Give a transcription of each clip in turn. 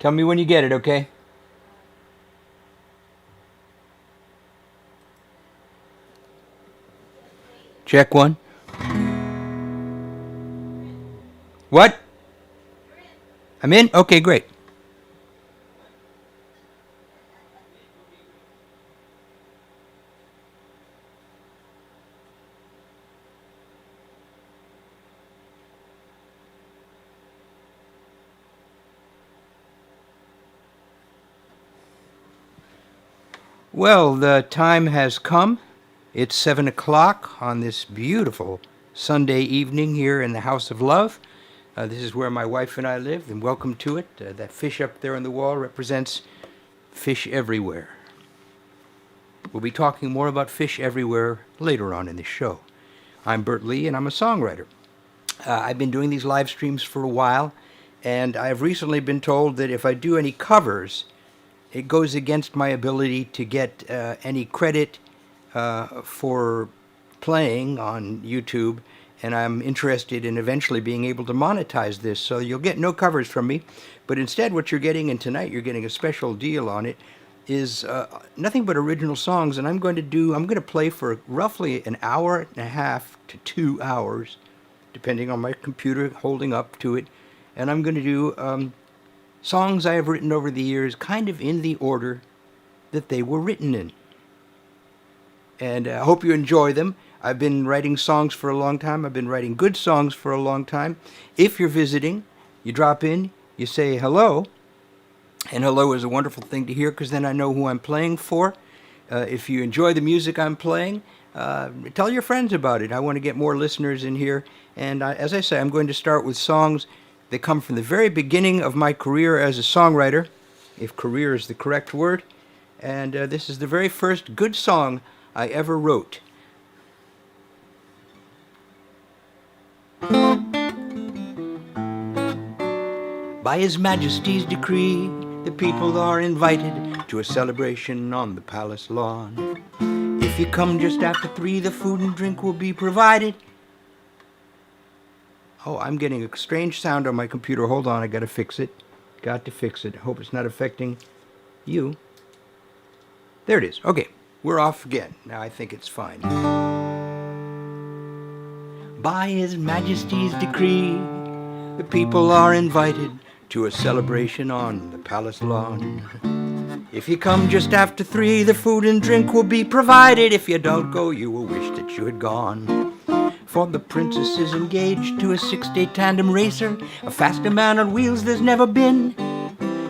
Tell me when you get it, okay? Check one. What? I'm in? Okay, great. Well, the time has come. It's 7 o'clock on this beautiful Sunday evening here in the House of Love. This is where my wife and I live, and welcome to it. That fish up there on the wall represents fish everywhere. We'll be talking more about fish everywhere later on in the show. I'm Bert Lee, and I'm a songwriter. I've been doing these live streams for a while, and I've recently been told that if I do any covers, it goes against my ability to get any credit for playing on YouTube, and I'm interested in eventually being able to monetize this. So you'll get no covers from me, but instead what you're getting, and tonight you're getting a special deal on it, is nothing but original songs, and I'm going to play for roughly an hour and a half to 2 hours, depending on my computer holding up to it, and I'm going to do songs I have written over the years, kind of in the order that they were written in. And I hope you enjoy them. I've been writing songs for a long time. I've been writing good songs for a long time. If you're visiting, you drop in, you say hello. And hello is a wonderful thing to hear because then I know who I'm playing for. If you enjoy the music I'm playing, tell your friends about it. I want to get more listeners in here. And as I say, I'm going to start with songs that come from the very beginning of my career as a songwriter, if career is the correct word. And this is the very first good song I ever wrote. By His Majesty's decree, the people are invited to a celebration on the palace lawn. If you come just after 3, the food and drink will be provided. Oh, I'm getting a strange sound on my computer. Hold on, I gotta fix it. Got to fix it. Hope it's not affecting you. There it is. Okay, we're off again. Now I think it's fine. By His Majesty's decree, the people are invited to a celebration on the palace lawn. If you come just after 3, the food and drink will be provided. If you don't go, you will wish that you had gone. For the princess is engaged to a 6-day tandem racer, a faster man on wheels there's never been.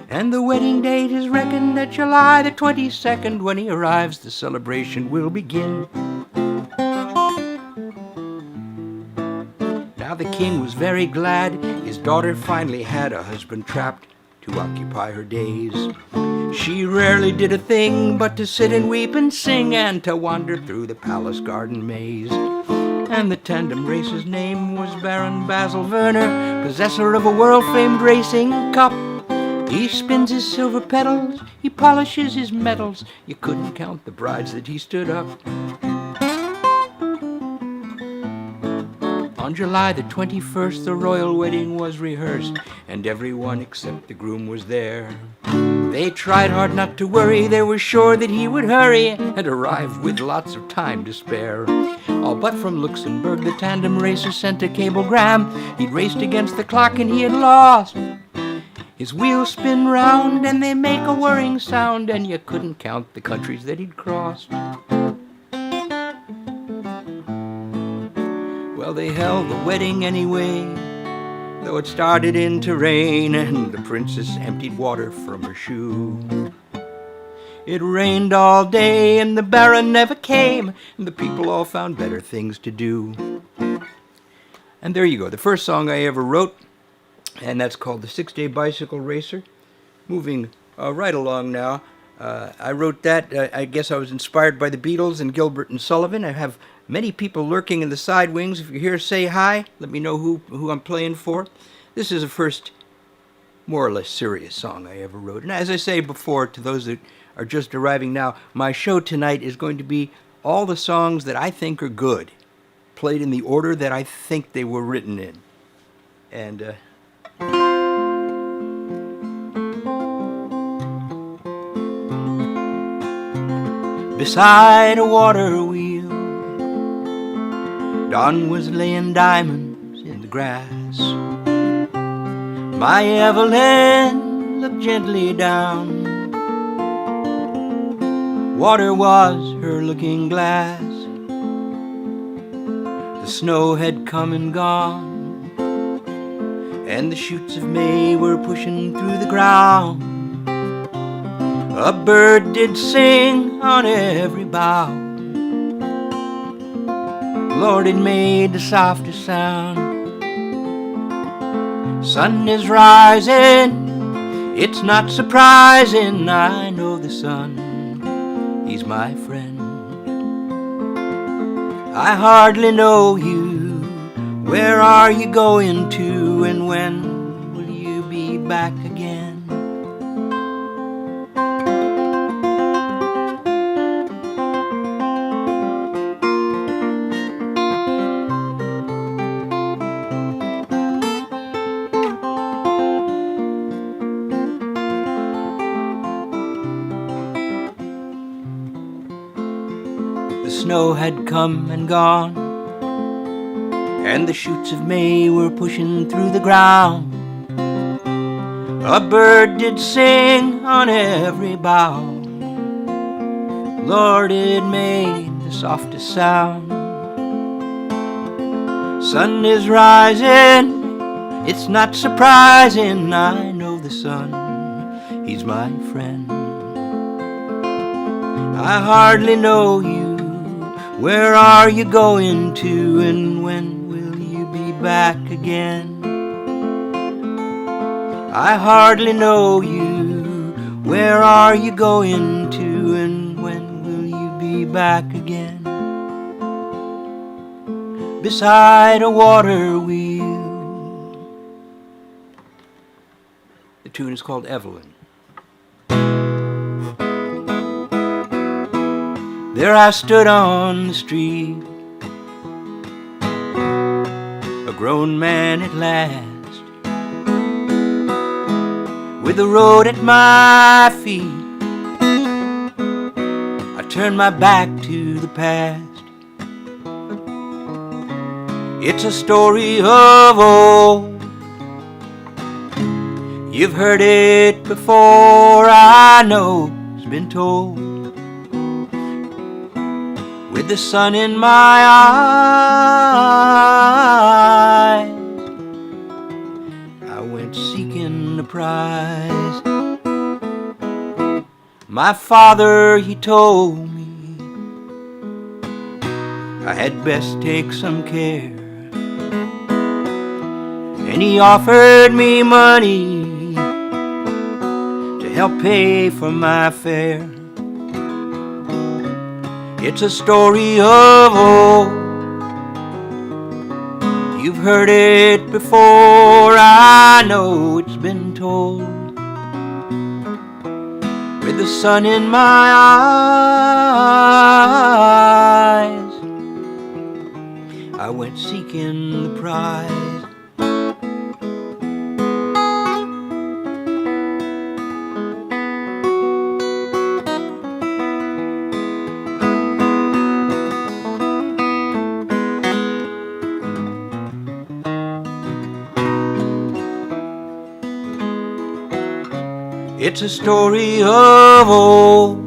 And the wedding date is reckoned at July the 22nd. When he arrives, the celebration will begin. Now the king was very glad his daughter finally had a husband trapped to occupy her days. She rarely did a thing but to sit and weep and sing, and to wander through the palace garden maze. And the tandem racer's name was Baron Basil Werner, possessor of a world-famed racing cup. He spins his silver pedals, he polishes his medals. You couldn't count the brides that he stood up. On July the 21st, the royal wedding was rehearsed, and everyone except the groom was there. They tried hard not to worry, they were sure that he would hurry and arrive with lots of time to spare. All but from Luxembourg, the tandem racer sent a cablegram. He'd raced against the clock and he had lost. His wheels spin round and they make a whirring sound, and you couldn't count the countries that he'd crossed. Well, they held the wedding anyway, though it started in to rain, and the princess emptied water from her shoe. It rained all day and the baron never came, and the people all found better things to do. And there you go, the first song I ever wrote, and that's called The 6-Day Bicycle Racer. Moving right along now. I wrote that, I guess I was inspired by the Beatles and Gilbert and Sullivan. I have many people lurking in the side wings. If you're here, say hi. Let me know who I'm playing for. This is the first more or less serious song I ever wrote. And as I say before, to those that are just arriving now, my show tonight is going to be all the songs that I think are good, played in the order that I think they were written in. And beside a water wheel. Dawn was laying diamonds in the grass. My Evelyn looked gently down. Water was her looking glass. The snow had come and gone, and the shoots of May were pushing through the ground. A bird did sing on every bough. Lord, it made the softest sound. Sun is rising, it's not surprising. I know the sun, he's my friend. I hardly know you. Where are you going to, and when will you be back again? The snow had come and gone, and the shoots of May were pushing through the ground. A bird did sing on every bough. Lord, it made the softest sound. Sun is rising, it's not surprising. I know the sun, he's my friend. I hardly know you. Where are you going to, and when will you be back again? I hardly know you. Where are you going to, and when will you be back again? Beside a water wheel. The tune is called Evelyn. There I stood on the street, a grown man at last, with the road at my feet. I turned my back to the past. It's a story of old. You've heard it before, I know it's been told. With the sun in my eyes, I went seeking the prize. My father, he told me I had best take some care, and he offered me money to help pay for my fare. It's a story of old. You've heard it before, I know it's been told. With the sun in my eyes, I went seeking the prize. It's a story of old.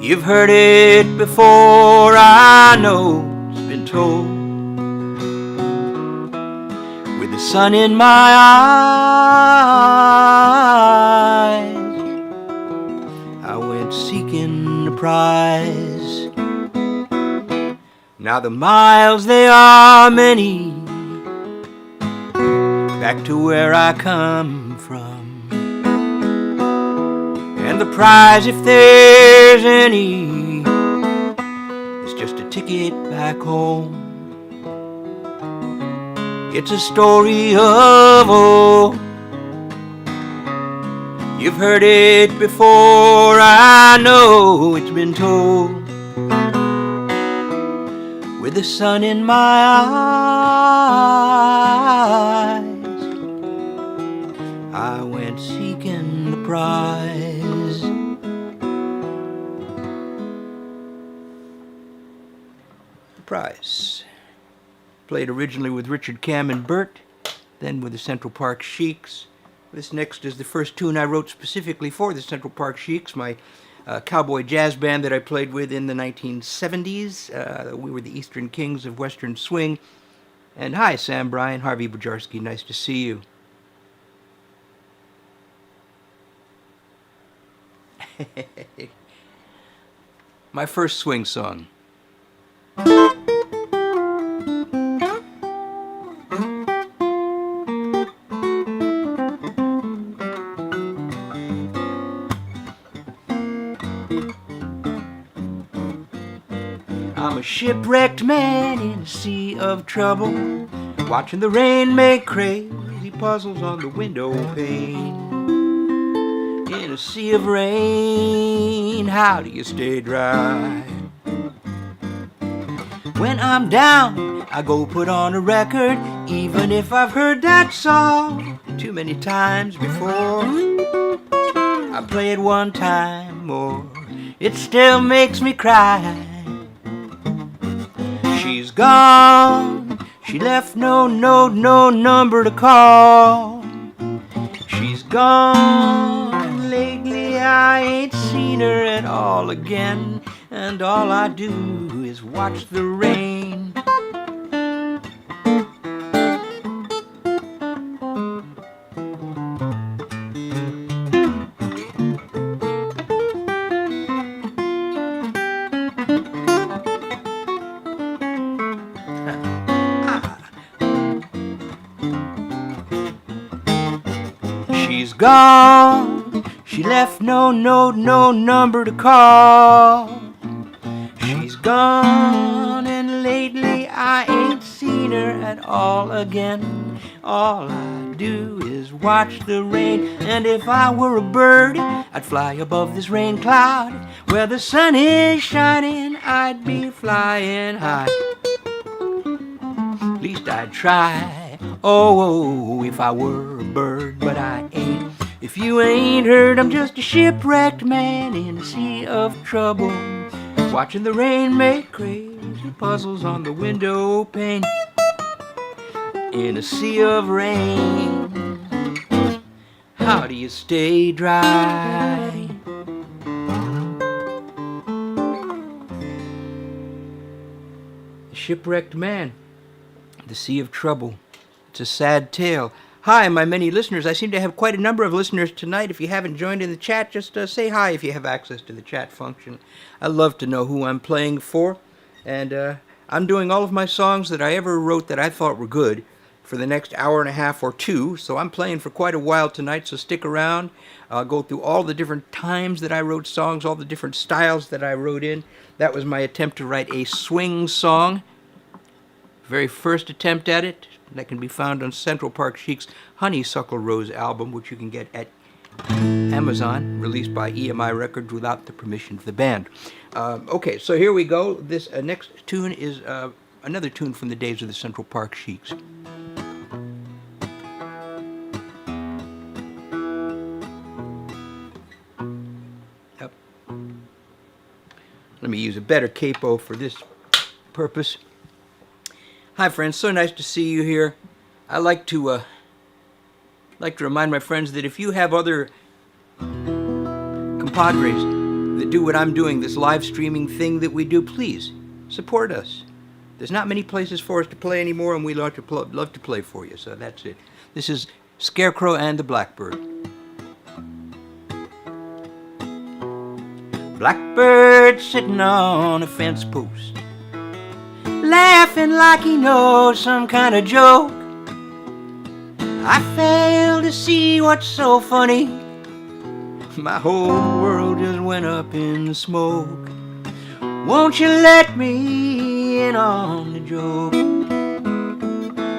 You've heard it before, I know it's been told. With the sun in my eyes, I went seeking the prize. Now the miles, they are many, back to where I come from. And the prize, if there's any, is just a ticket back home. It's a story of old. You've heard it before, I know it's been told. With the sun in my eyes, I went seeking the prize. Surprise. Played originally with Richard Cam and Bert, then with the Central Park Sheiks. This next is the first tune I wrote specifically for the Central Park Sheiks, my cowboy jazz band that I played with in the 1970s. We were the Eastern Kings of Western Swing. And hi, Sam Bryan, Harvey Bajarski, nice to see you. My first swing song. I'm a shipwrecked man in a sea of trouble, watching the rain make crazy puzzles on the window pane. In a sea of rain, how do you stay dry? When I'm down, I go put on a record, even if I've heard that song too many times before. I play it one time more, it still makes me cry. She's gone, she left no number to call. She's gone, lately I ain't seen her at all again, and all I do is watch the rain. She's gone, she left no number to call. She's gone, and lately I ain't seen her at all again. All I do is watch the rain, and if I were a bird, I'd fly above this rain cloud. Where the sun is shining, I'd be flying high. At least I'd try. Oh, if I were a bird, but I ain't. If you ain't heard, I'm just a shipwrecked man in a sea of trouble, watching the rain make crazy puzzles on the window pane. In a sea of rain, how do you stay dry? The shipwrecked man, the sea of trouble. It's a sad tale. Hi, my many listeners. I seem to have quite a number of listeners tonight. If you haven't joined in the chat, just say hi if you have access to the chat function. I love to know who I'm playing for. And I'm doing all of my songs that I ever wrote that I thought were good for the next hour and a half or two. So I'm playing for quite a while tonight, so stick around. I'll go through all the different times that I wrote songs, all the different styles that I wrote in. That was my attempt to write a swing song. Very first attempt at it. That can be found on Central Park Sheiks' Honeysuckle Rose album, which you can get at Amazon, released by EMI Records without the permission of the band. Okay, so here we go. This next tune is another tune from the days of the Central Park Sheiks. Yep. Let me use a better capo for this purpose. Hi friends, so nice to see you here. I like to remind my friends that if you have other compadres that do what I'm doing, this live streaming thing that we do, please support us. There's not many places for us to play anymore, and we love to play for you, so that's it. This is Scarecrow and the Blackbird. Blackbird sitting on a fence post, laughing like he knows some kind of joke. I fail to see what's so funny. My whole world just went up in smoke. Won't you let me in on the joke?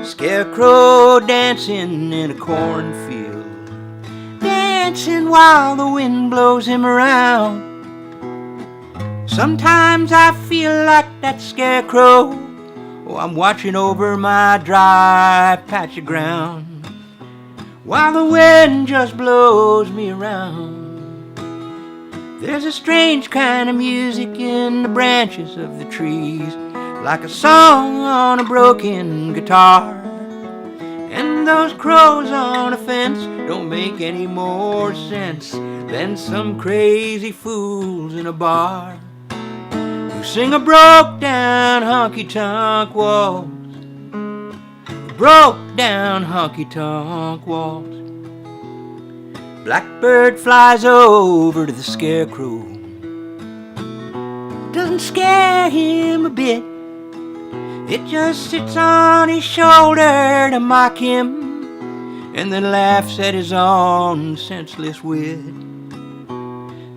Scarecrow dancing in a cornfield, dancing while the wind blows him around. Sometimes I feel like that scarecrow. Oh, I'm watching over my dry patch of ground, while the wind just blows me around. There's a strange kind of music in the branches of the trees, like a song on a broken guitar. And those crows on a fence don't make any more sense than some crazy fools in a bar who sing a broke down honky-tonk waltz. Broke down honky-tonk waltz. Blackbird flies over to the scarecrow. Doesn't scare him a bit. It just sits on his shoulder to mock him, and then laughs at his own senseless wit.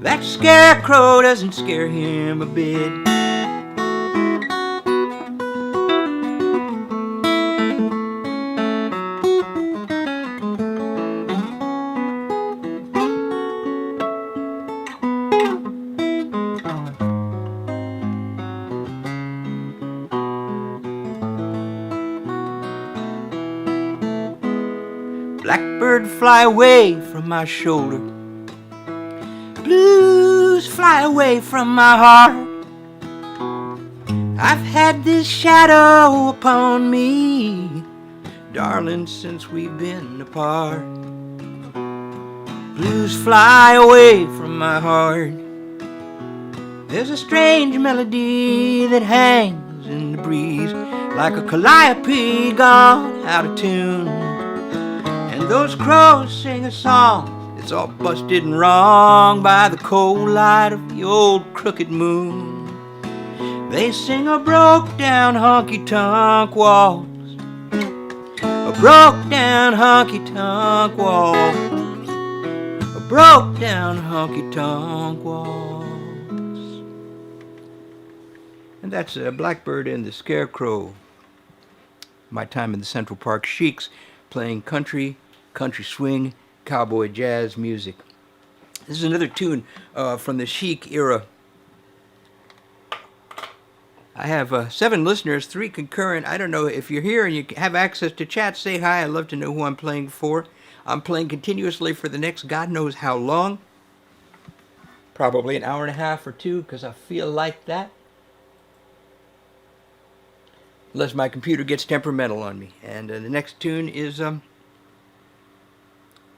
That scarecrow doesn't scare him a bit. Blackbird, fly away from my shoulder. Blues, fly away from my heart. I've had this shadow upon me, darling, since we've been apart. Blues, fly away from my heart. There's a strange melody that hangs in the breeze, like a calliope gone out of tune. Those crows sing a song that's all busted and wrong by the cold light of the old crooked moon. They sing a broke down honky-tonk waltz. A broke down honky-tonk waltz. A broke down honky-tonk waltz. And that's Blackbird and the Scarecrow. My time in the Central Park Sheiks, playing country swing, cowboy jazz music. This is another tune from the Chic era. I have 7 listeners, 3 concurrent. I don't know if you're here and you have access to chat, say hi. I'd love to know who I'm playing for. I'm playing continuously for the next God knows how long. Probably an hour and a half or 2, because I feel like that. Unless my computer gets temperamental on me. And the next tune is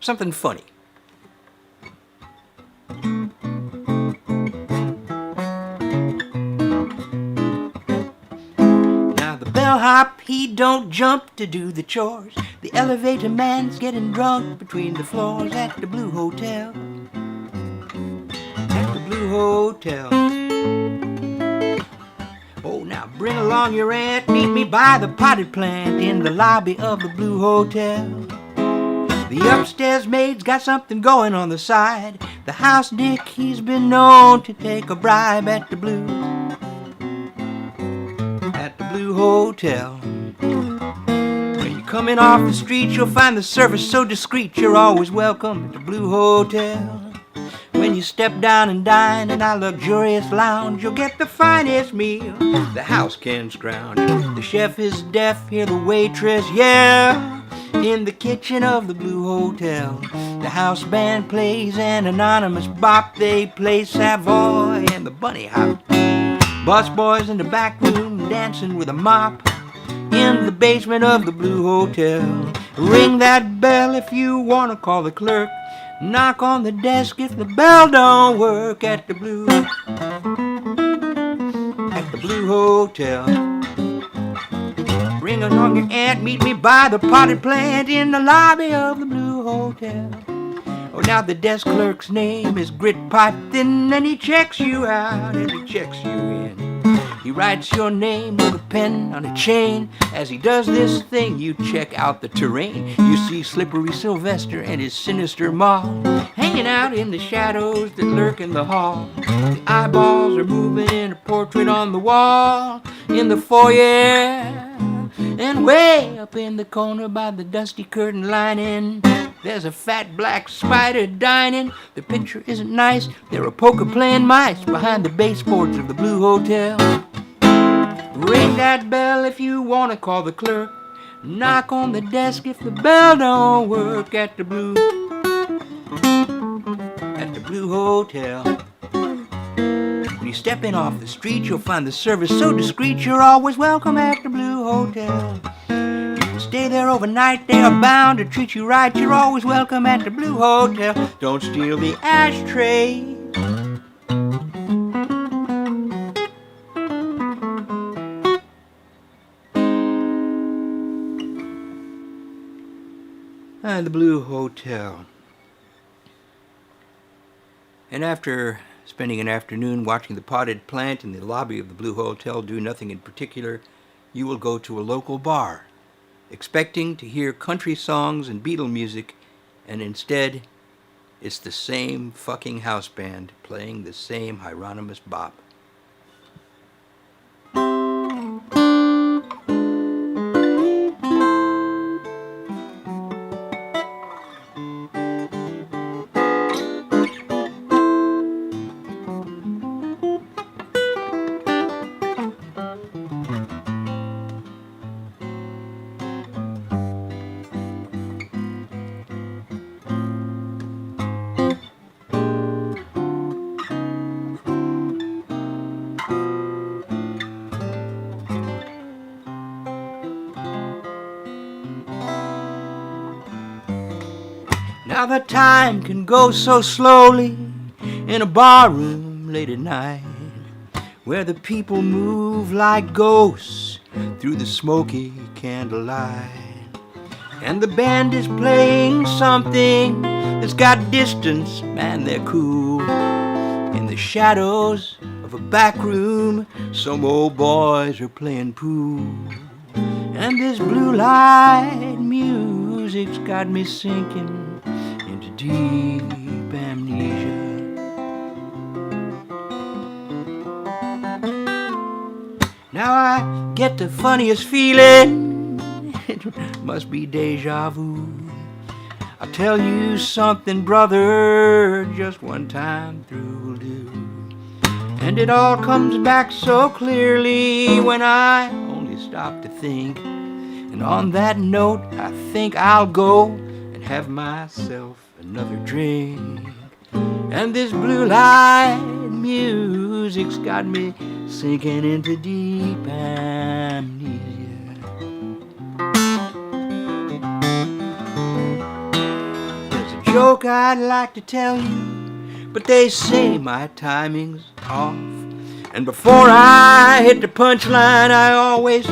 something funny. Now the bellhop, he don't jump to do the chores. The elevator man's getting drunk between the floors at the Blue Hotel. At the Blue Hotel. Oh, now bring along your aunt, meet me by the potted plant in the lobby of the Blue Hotel. The upstairs maid's got something going on the side. The house dick, he's been known to take a bribe at the Blue Hotel. When you're coming off the street, you'll find the service so discreet. You're always welcome at the Blue Hotel. When you step down and dine in our luxurious lounge, you'll get the finest meal the house can scrounge. The chef is deaf, hear the waitress yell. In the kitchen of the Blue Hotel, the house band plays an anonymous bop. They play Savoy and the Bunny Hop. Busboys in the back room dancing with a mop. In the basement of the Blue Hotel, ring that bell if you want to call the clerk. Knock on the desk if the bell don't work at the Blue Hotel. Ring along your aunt, meet me by the potted plant in the lobby of the Blue Hotel. Oh, now the desk clerk's name is Grit Pipe Thin, and he checks you out and he checks you in. He writes your name with a pen on a chain. As he does this thing, you check out the terrain. You see Slippery Sylvester and his sinister mob hanging out in the shadows that lurk in the hall. The eyeballs are moving in a portrait on the wall in the foyer. And way up in the corner by the dusty curtain lining, there's a fat black spider dining. The picture isn't nice. There are poker playing mice behind the baseboards of the Blue Hotel. Ring that bell if you want to call the clerk. Knock on the desk if the bell don't work at the Blue Hotel. When you step in off the street, you'll find the service so discreet. You're always welcome at the Blue Hotel. You can stay there overnight, they are bound to treat you right. You're always welcome at the Blue Hotel. Don't steal the ashtray. The Blue Hotel. And after spending an afternoon watching the potted plant in the lobby of the Blue Hotel do nothing in particular, you will go to a local bar, expecting to hear country songs and Beatle music, and instead, it's the same fucking house band playing the same Hieronymus bop. Now the time can go so slowly in a barroom late at night, where the people move like ghosts through the smoky candlelight. And the band is playing something that's got distance, man, they're cool. In the shadows of a back room, some old boys are playing pool. And this blue light music's got me sinking into deep amnesia. Now I get the funniest feeling, it must be deja vu. I'll tell you something, brother, just one time through will do. And it all comes back so clearly when I only stop to think. And on that note, I think I'll go and have myself another drink. And this blue light music's got me sinking into deep amnesia. There's a joke I'd like to tell you, but they say my timing's off. And before I hit the punchline, I always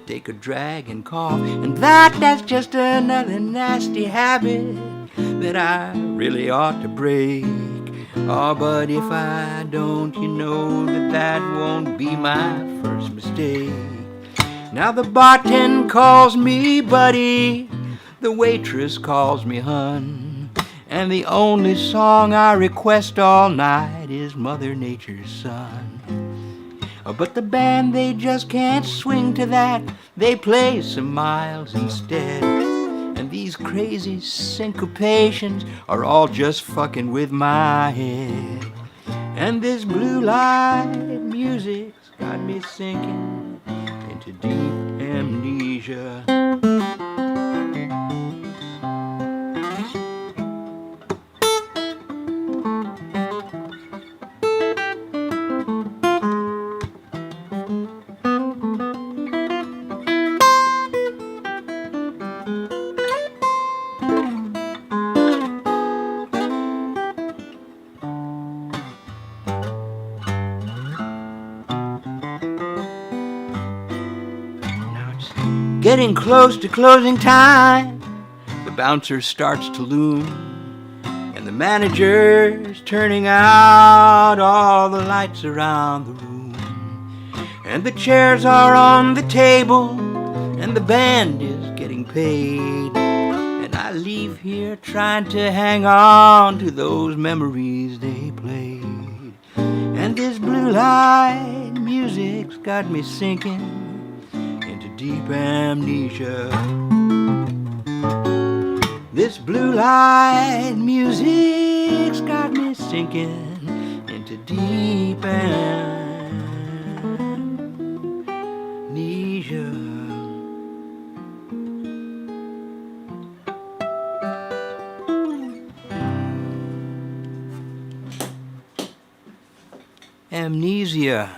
take a drag and cough. And that's just another nasty habit that I really ought to break. Oh, but if I don't, you know that won't be my first mistake. Now the bartender calls me buddy, the waitress calls me hun, and the only song I request all night is Mother Nature's Son. But the band, they just can't swing to that. They play some miles instead. And these crazy syncopations are all just fucking with my head. And this blue light music's got me sinking into deep amnesia. Getting close to closing time, the bouncer starts to loom, and the manager's turning out all the lights around the room. And the chairs are on the table, and the band is getting paid. And I leave here trying to hang on to those memories they played. And this blue light music's got me sinking deep amnesia. This blue light music's got me sinking into deep amnesia. amnesia.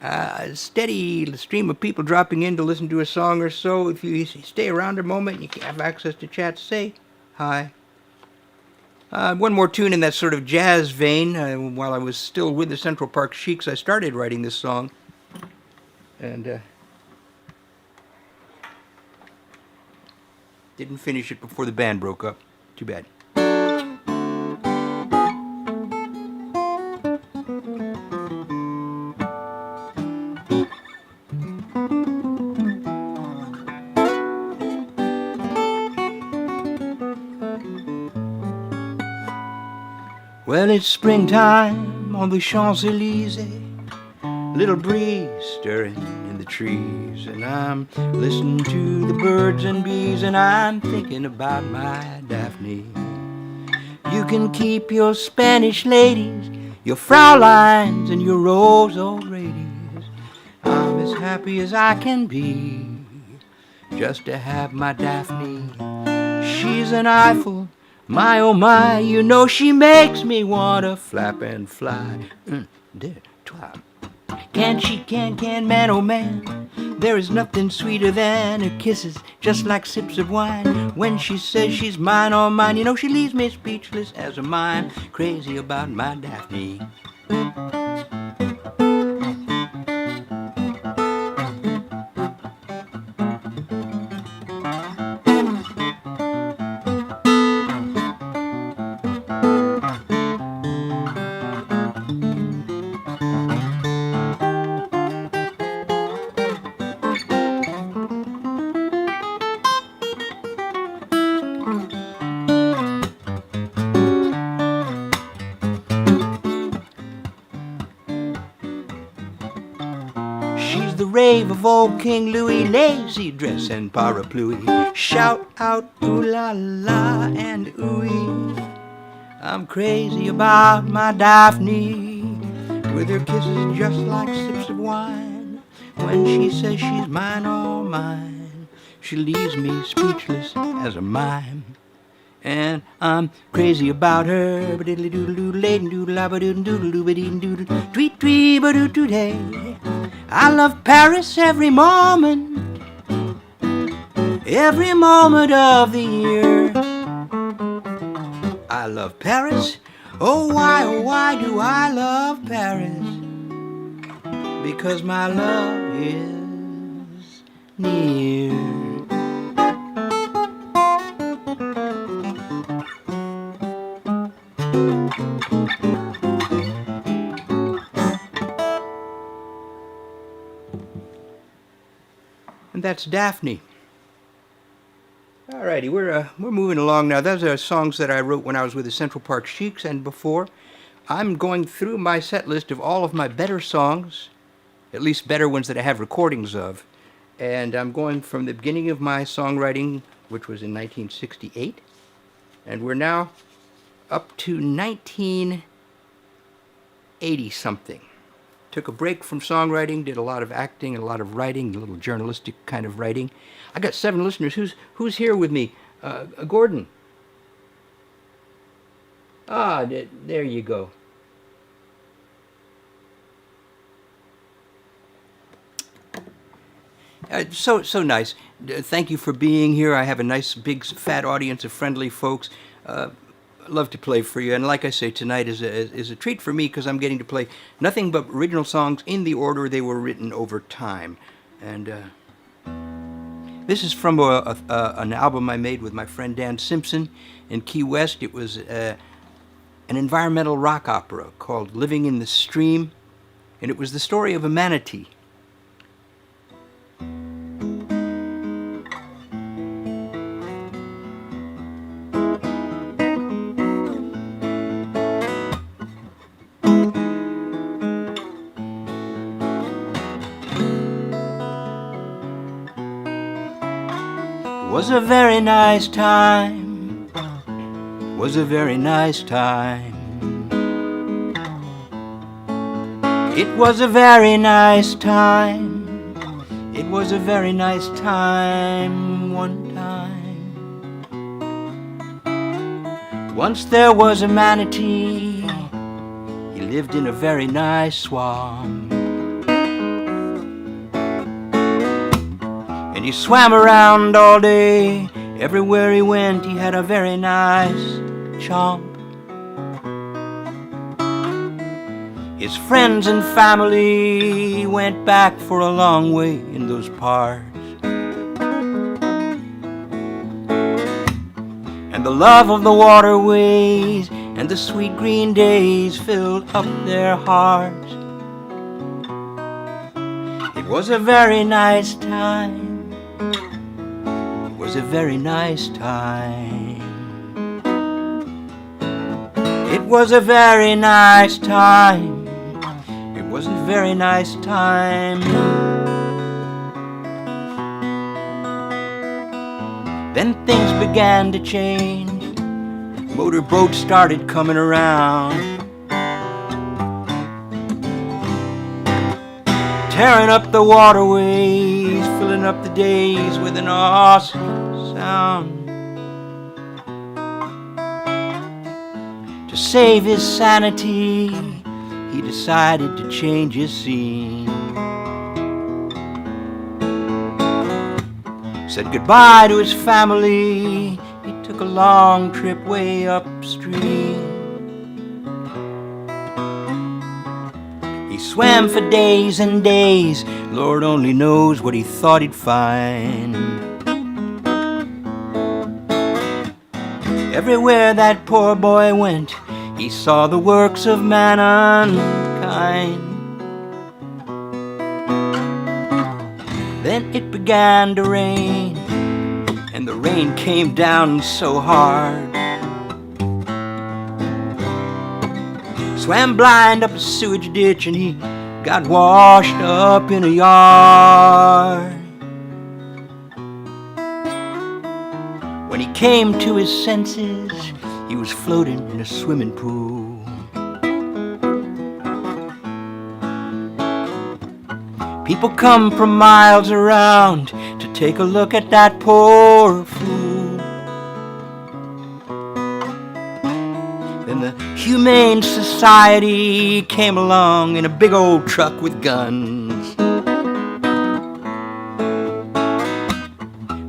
A steady stream of people dropping in to listen to a song or so. If you stay around a moment, you can have access to chat. Say hi. One more tune in that sort of jazz vein. While I was still with the Central Park Sheiks, I started writing this song. And didn't finish it before the band broke up. Too bad. Well, it's springtime on the Champs-Élysées, little breeze stirring in the trees, and I'm listening to the birds and bees, and I'm thinking about my Daphne. You can keep your Spanish ladies, your Fraulines, and your rose old ladies. I'm as happy as I can be, just to have my Daphne. She's an eyeful, my oh my, you know she makes me wanna flap and fly. Deux, trois. Can, man oh man. There is nothing sweeter than her kisses, just like sips of wine. When she says she's mine, oh mine, you know she leaves me speechless as a mime. Crazy about my Daphne. She's the rave of old King Louis, lazy dress and parapluie. Shout out ooh la la and ooey. I'm crazy about my Daphne, with her kisses just like sips of wine. When she says she's mine, oh mine, she leaves me speechless as a mime. And I'm crazy about her. Tweet tweet ba doo day. I love Paris every moment of the year. I love Paris. Oh why do I love Paris? Because my love is near. And that's Daphne. Alrighty, we're moving along now. Those are songs that I wrote when I was with the Central Park Sheiks and before. I'm going through my set list of all of my better songs, at least better ones that I have recordings of. And I'm going from the beginning of my songwriting, which was in 1968, and we're now up to 1980-something. Took a break from songwriting, did a lot of acting, a lot of writing, a little journalistic kind of writing. I got 7 listeners. Who's here with me? Gordon. There you go. So nice. Thank you for being here. I have a nice, big, fat audience of friendly folks. Love to play for you, and like I say, tonight is a treat for me because I'm getting to play nothing but original songs in the order they were written over time. And this is from an album I made with my friend Dan Simpson in Key West. It was an environmental rock opera called Living in the Stream, and it was the story of a manatee. Was a very nice time, was a very nice time. It was a very nice time, it was a very nice time one time. Once there was a manatee, he lived in a very nice swamp. And he swam around all day. Everywhere he went, he had a very nice chomp. His friends and family went back for a long way in those parts. And the love of the waterways and the sweet green days filled up their hearts. It was a very nice time. It was a very nice time. It was a very nice time. It was a very nice time. Then things began to change. Motorboats started coming around, tearing up the waterways, filling up the days with an awesome sound. To save his sanity, he decided to change his scene. Said goodbye to his family. He took a long trip way upstream. He swam for days and days. Lord only knows what he thought he'd find. Everywhere that poor boy went, he saw the works of mankind. Then it began to rain, and the rain came down so hard. Swam blind up a sewage ditch, and he got washed up in a yard. When he came to his senses, he was floating in a swimming pool. People come from miles around to take a look at that poor fool. Then the Humane Society came along in a big old truck with guns.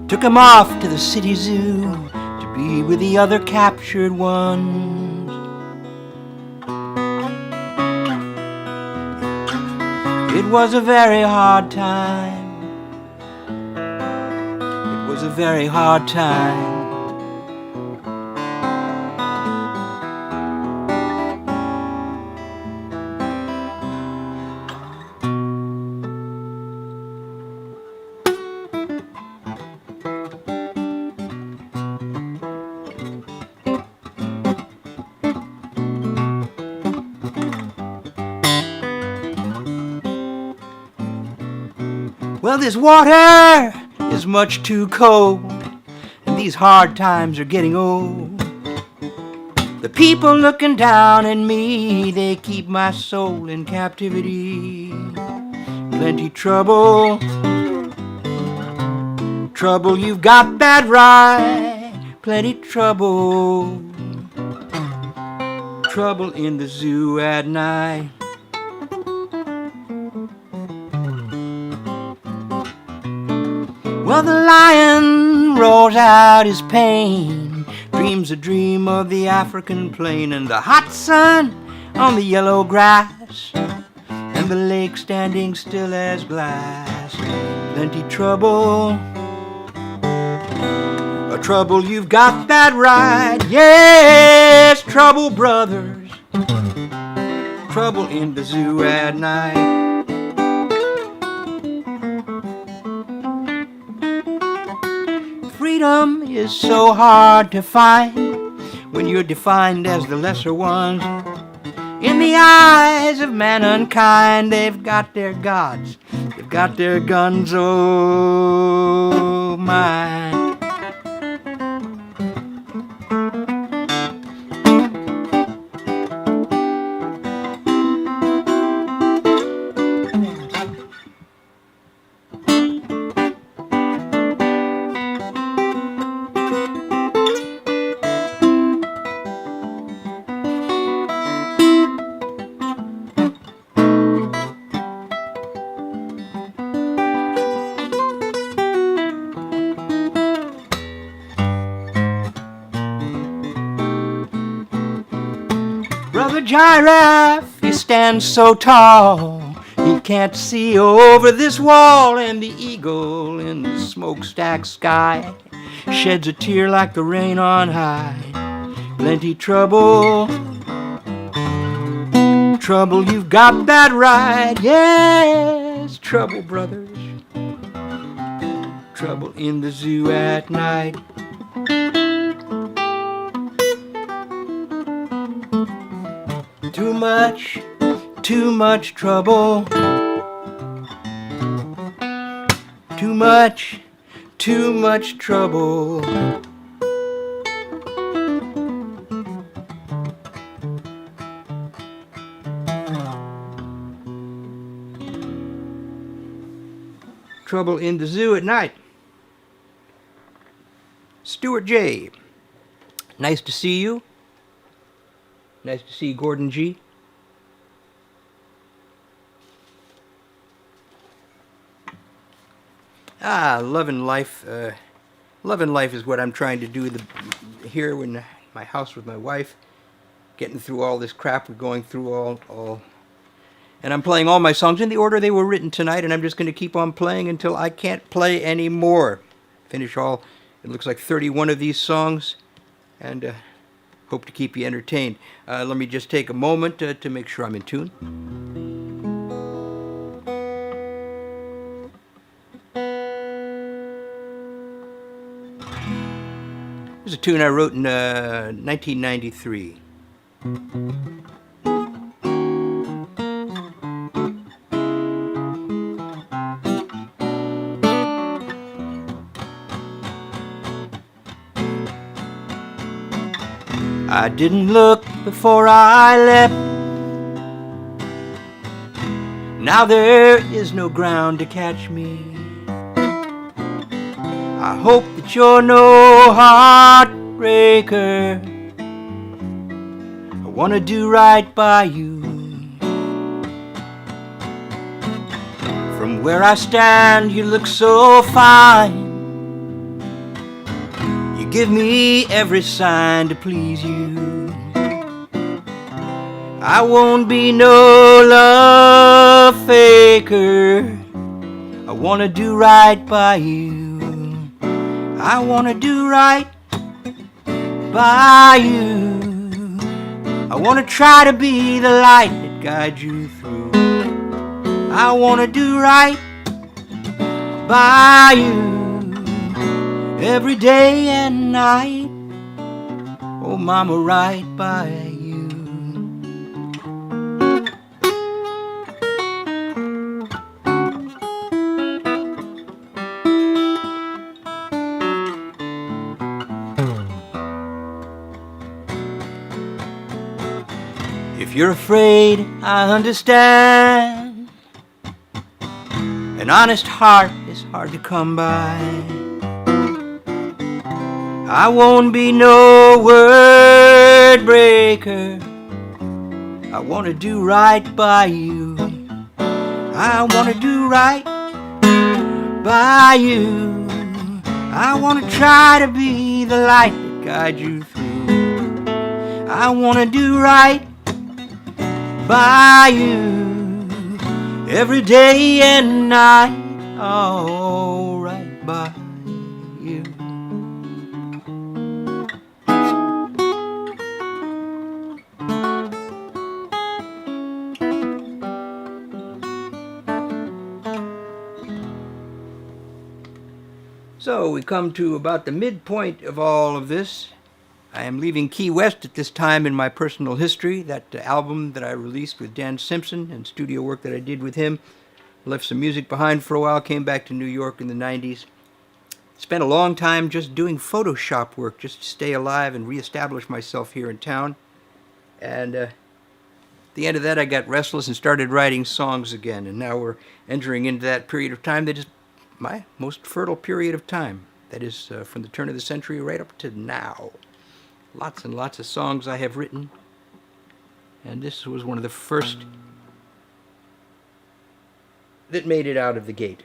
Took him off to the city zoo to be with the other captured ones. It was a very hard time. It was a very hard time. Well, this water is much too cold, and these hard times are getting old. The people looking down at me, they keep my soul in captivity. Plenty trouble, trouble, you've got that right. Plenty trouble, trouble in the zoo at night. Well, the lion roars out his pain, dreams a dream of the African plain, and the hot sun on the yellow grass, and the lake standing still as glass. Plenty trouble, trouble, you've got that right. Yes, trouble, brothers, trouble in the zoo at night. Freedom is so hard to find when you're defined as the lesser ones. In the eyes of mankind, they've got their gods, they've got their guns, oh my. Brother Giraffe, he stands so tall, he can't see over this wall, and the eagle in the smokestack sky sheds a tear like the rain on high. Plenty trouble, trouble, you've got that right. Yes, trouble, brothers, trouble in the zoo at night. Too much trouble. Too much trouble. Trouble in the zoo at night. Stuart J. Nice to see you. Nice to see Gordon G. Loving life. Loving life is what I'm trying to do here in my house with my wife. Getting through all this crap we're going through all. And I'm playing all my songs in the order they were written tonight, and I'm just going to keep on playing until I can't play anymore. Finish all, it looks like 31 of these songs, and hope to keep you entertained. Let me just take a moment to make sure I'm in tune. This is a tune I wrote in 1993. I didn't look before I leapt. Now there is no ground to catch me. I hope that you're no heartbreaker. I want to do right by you. From where I stand, you look so fine. You give me every sign to please you. I won't be no love faker. I want to do right by you. I want to do right by you. I want to try to be the light that guides you through. I want to do right by you every day and night. Oh, mama, right by you. If you're afraid, I understand. An honest heart is hard to come by. I won't be no word breaker. I want to do right by you. I want to do right by you. I want to try to be the light that guides you through. I want to do right by you every day and night. Oh, right by you. So we come to about the midpoint of all of this. I am leaving Key West at this time in my personal history. That album that I released with Dan Simpson and studio work that I did with him. Left some music behind for a while, came back to New York in the 90s. Spent a long time just doing Photoshop work just to stay alive and reestablish myself here in town. And at the end of that, I got restless and started writing songs again. And now we're entering into that period of time that is my most fertile period of time. That is from the turn of the century right up to now. Lots and lots of songs I have written. And this was one of the first that made it out of the gate.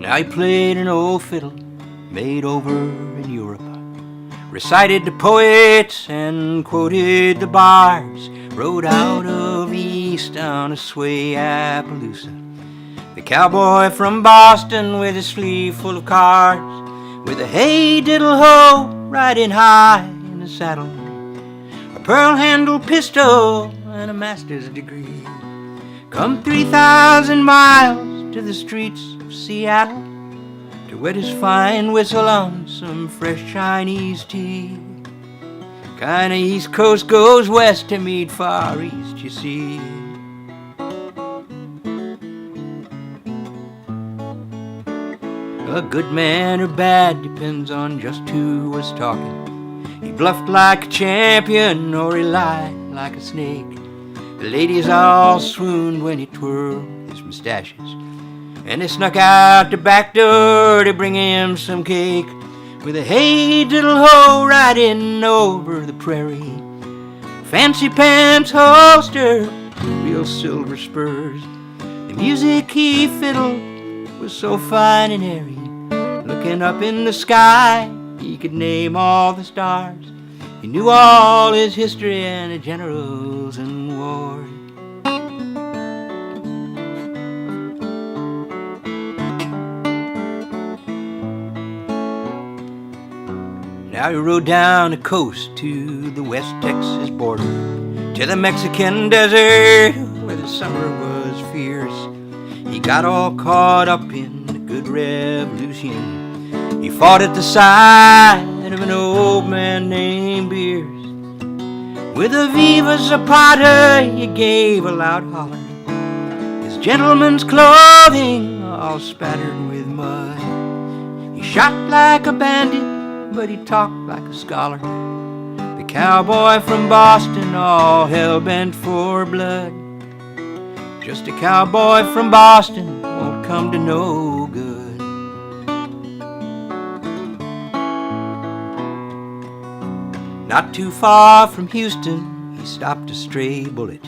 Now he played an old fiddle made over in Europe, recited the poets and quoted the bards, rode out of east on a sway Appaloosa. The cowboy from Boston with his sleeve full of cards, with a hey diddle ho riding high in the saddle, a pearl-handled pistol and a master's degree. Come 3,000 miles to the streets of Seattle to wet his fine whistle on some fresh Chinese tea. Kinda East Coast goes west to meet Far East, you see. A good man or bad depends on just who was talking. He bluffed like a champion or he lied like a snake. The ladies all swooned when he twirled his mustaches, and they snuck out the back door to bring him some cake. With a hey diddle ho riding over the prairie, fancy pants holster, real silver spurs. The music he fiddled was so fine and airy, looking up in the sky he could name all the stars. He knew all his history and the generals and wars. Now he rode down the coast to the West Texas border, to the Mexican desert where the summer was fierce. He got all caught up in the good revolution. He fought at the side of an old man named Beers. With a Viva Zapata he gave a loud holler, his gentleman's clothing all spattered with mud. He shot like a bandit, but he talked like a scholar. The cowboy from Boston, all hell-bent for blood. Just a cowboy from Boston won't come to no good. Not too far from Houston, he stopped a stray bullet.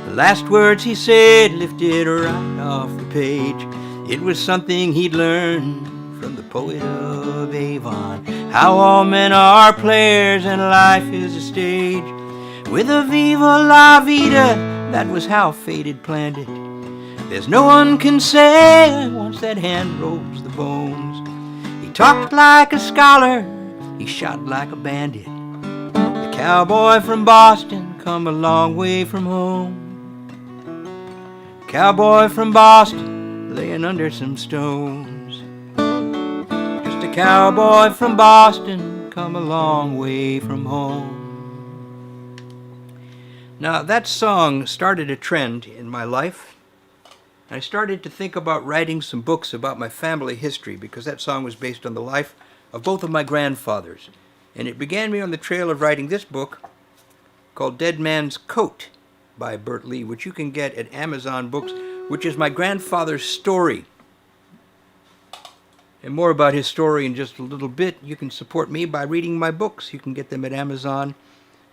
The last words he said lifted right off the page. It was something he'd learned from the poet of Avon, how all men are players and life is a stage. With a viva la vida, that was how fate had planned it. There's no one can say once that hand rolls the bones. He talked like a scholar, he shot like a bandit. The cowboy from Boston come a long way from home. Cowboy from Boston laying under some stones. Just a cowboy from Boston come a long way from home. Now that song started a trend in my life. I started to think about writing some books about my family history because that song was based on the life of both of my grandfathers. And it began me on the trail of writing this book called Dead Man's Coat by Bert, which you can get at Amazon Books, which is my grandfather's story. And more about his story in just a little bit. You can support me by reading my books. You can get them at Amazon.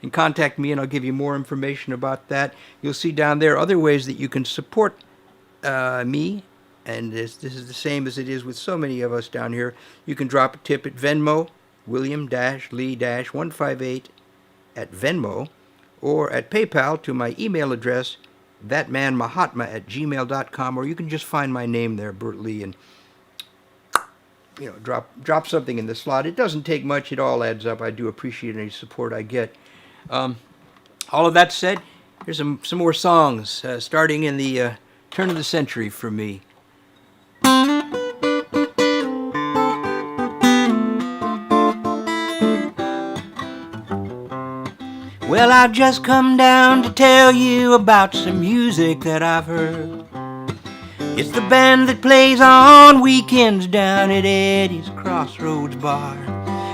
And contact me and I'll give you more information about that. You'll see down there other ways that you can support me. And this is the same as it is with so many of us down here. You can drop a tip at Venmo, William-Lee-158 at Venmo, or at PayPal to my email address, thatmanmahatma@gmail.com, or you can just find my name there, Bert Lee, and drop something in the slot. It doesn't take much. It all adds up. I do appreciate any support I get. All of that said, here's some more songs starting in the turn of the century for me. Well, I've just come down to tell you about some music that I've heard. It's the band that plays on weekends down at Eddie's Crossroads Bar.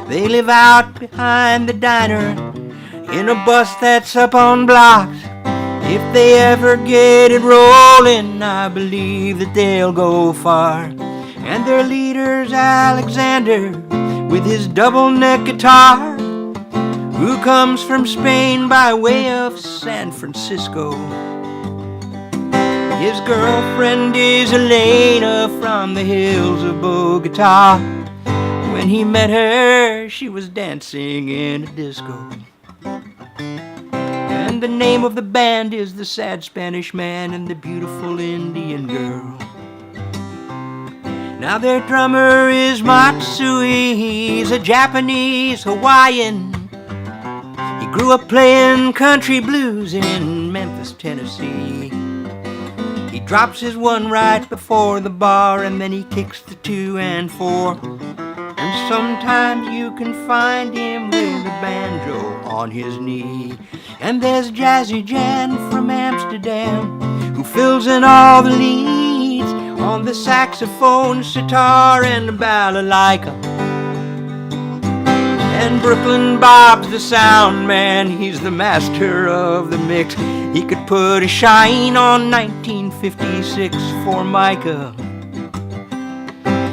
They live out behind the diner in a bus that's up on blocks. If they ever get it rolling, I believe that they'll go far. And their leader's Alexander with his double-neck guitar, who comes from Spain by way of San Francisco. His girlfriend is Elena from the hills of Bogota. When he met her, she was dancing in a disco. And the name of the band is the Sad Spanish Man and the Beautiful Indian Girl. Now their drummer is Matsui. He's a Japanese Hawaiian. He grew up playing country blues in Memphis, Tennessee. He drops his one right before the bar, and then he kicks the 2 and 4. And sometimes you can find him with a banjo on his knee. And there's Jazzy Jan from Amsterdam, who fills in all the leads on the saxophone, sitar, and the balalaika. And Brooklyn Bob's the sound man, he's the master of the mix. He could put a shine on 1956 Formica.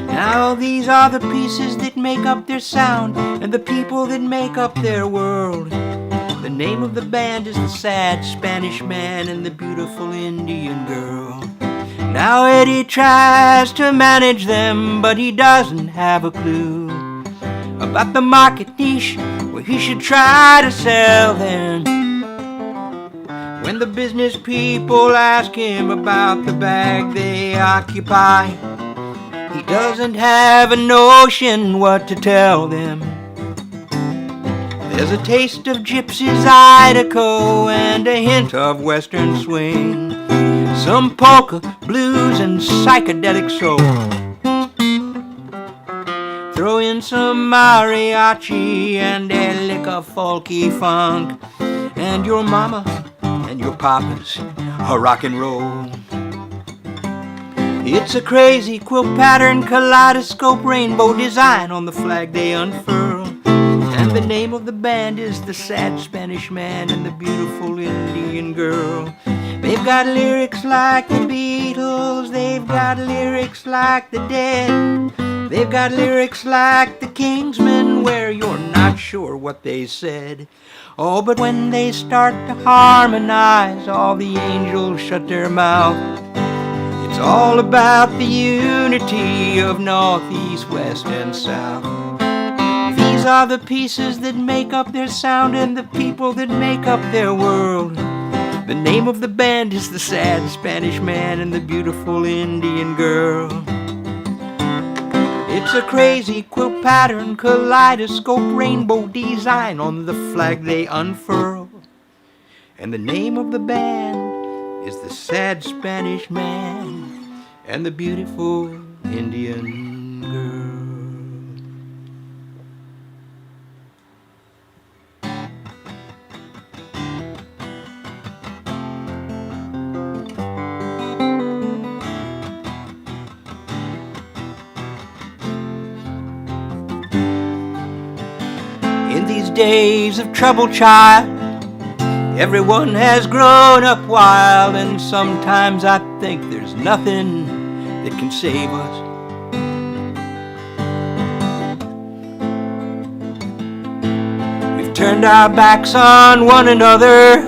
Now these are the pieces that make up their sound and the people that make up their world. The name of the band is the Sad Spanish Man and the Beautiful Indian Girl. Now Eddie tries to manage them, but he doesn't have a clue about the market niche where he should try to sell them. When the business people ask him about the bag they occupy, he doesn't have a notion what to tell them. There's a taste of gypsy's Zydeco and a hint of western swing, some polka, blues, and psychedelic soul. Throw in some mariachi and a lick of folky funk, and your mama and your papas are rock and roll. It's a crazy quilt pattern, kaleidoscope, rainbow design on the flag they unfurl. And the name of the band is the Sad Spanish Man and the Beautiful Indian Girl. They've got lyrics like the Beatles, they've got lyrics like the Dead. They've got lyrics like the Kingsmen where you're not sure what they said. Oh, but when they start to harmonize, all the angels shut their mouth. It's all about the unity of North, East, West, and South. These are the pieces that make up their sound and the people that make up their world. The name of the band is the Sad Spanish Man and the Beautiful Indian Girl. It's a crazy quilt pattern, kaleidoscope, rainbow design on the flag they unfurl. And the name of the band is the Sad Spanish Man and the Beautiful Indian Girl. In these days of trouble, child, everyone has grown up wild, and sometimes I think there's nothing that can save us. We've turned our backs on one another,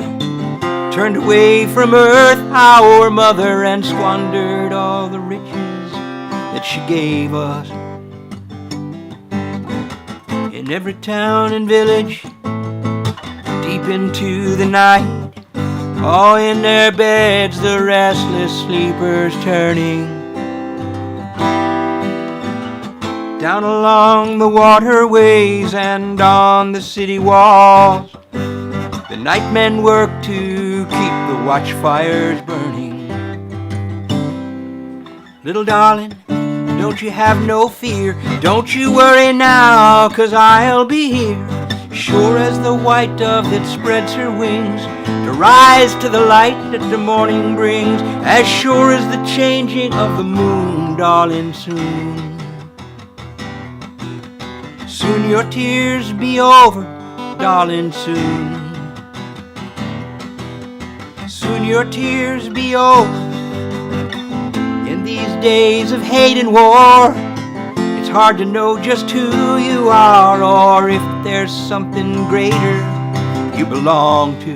turned away from earth, our mother, and squandered all the riches that she gave us. In every town and village, deep into the night, all in their beds, the restless sleepers turning. Down along the waterways and on the city walls, the nightmen work to keep the watchfires burning. Little darling, don't you have no fear, don't you worry now, 'cause I'll be here, sure as the white dove that spreads her wings to rise to the light that the morning brings, as sure as the changing of the moon, darling, soon. Soon your tears be over, darling, soon. Soon your tears be over. In these days of hate and war, it's hard to know just who you are, or if there's something greater you belong to.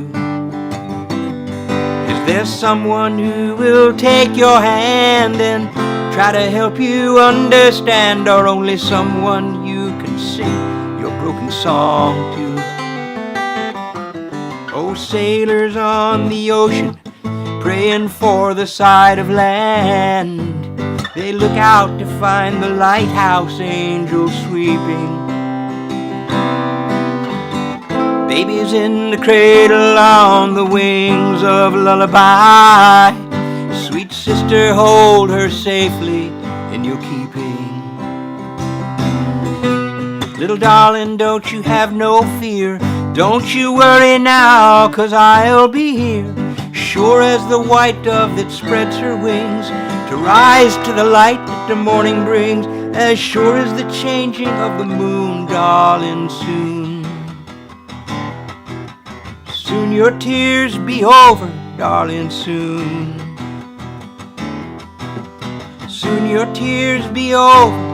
Is There's someone who will take your hand and try to help you understand, or only someone you can sing your broken song to. Oh, sailors on the ocean, praying for the sight of land, they look out to find the lighthouse angels sweeping. Babies in the cradle on the wings of lullaby, sweet sister, hold her safely in your keeping. Little darling, don't you have no fear, don't you worry now, 'cause I'll be here, sure as the white dove that spreads her wings to rise to the light that the morning brings, as sure as the changing of the moon, darling, soon. Soon your tears be over, darling, soon. Soon your tears be over.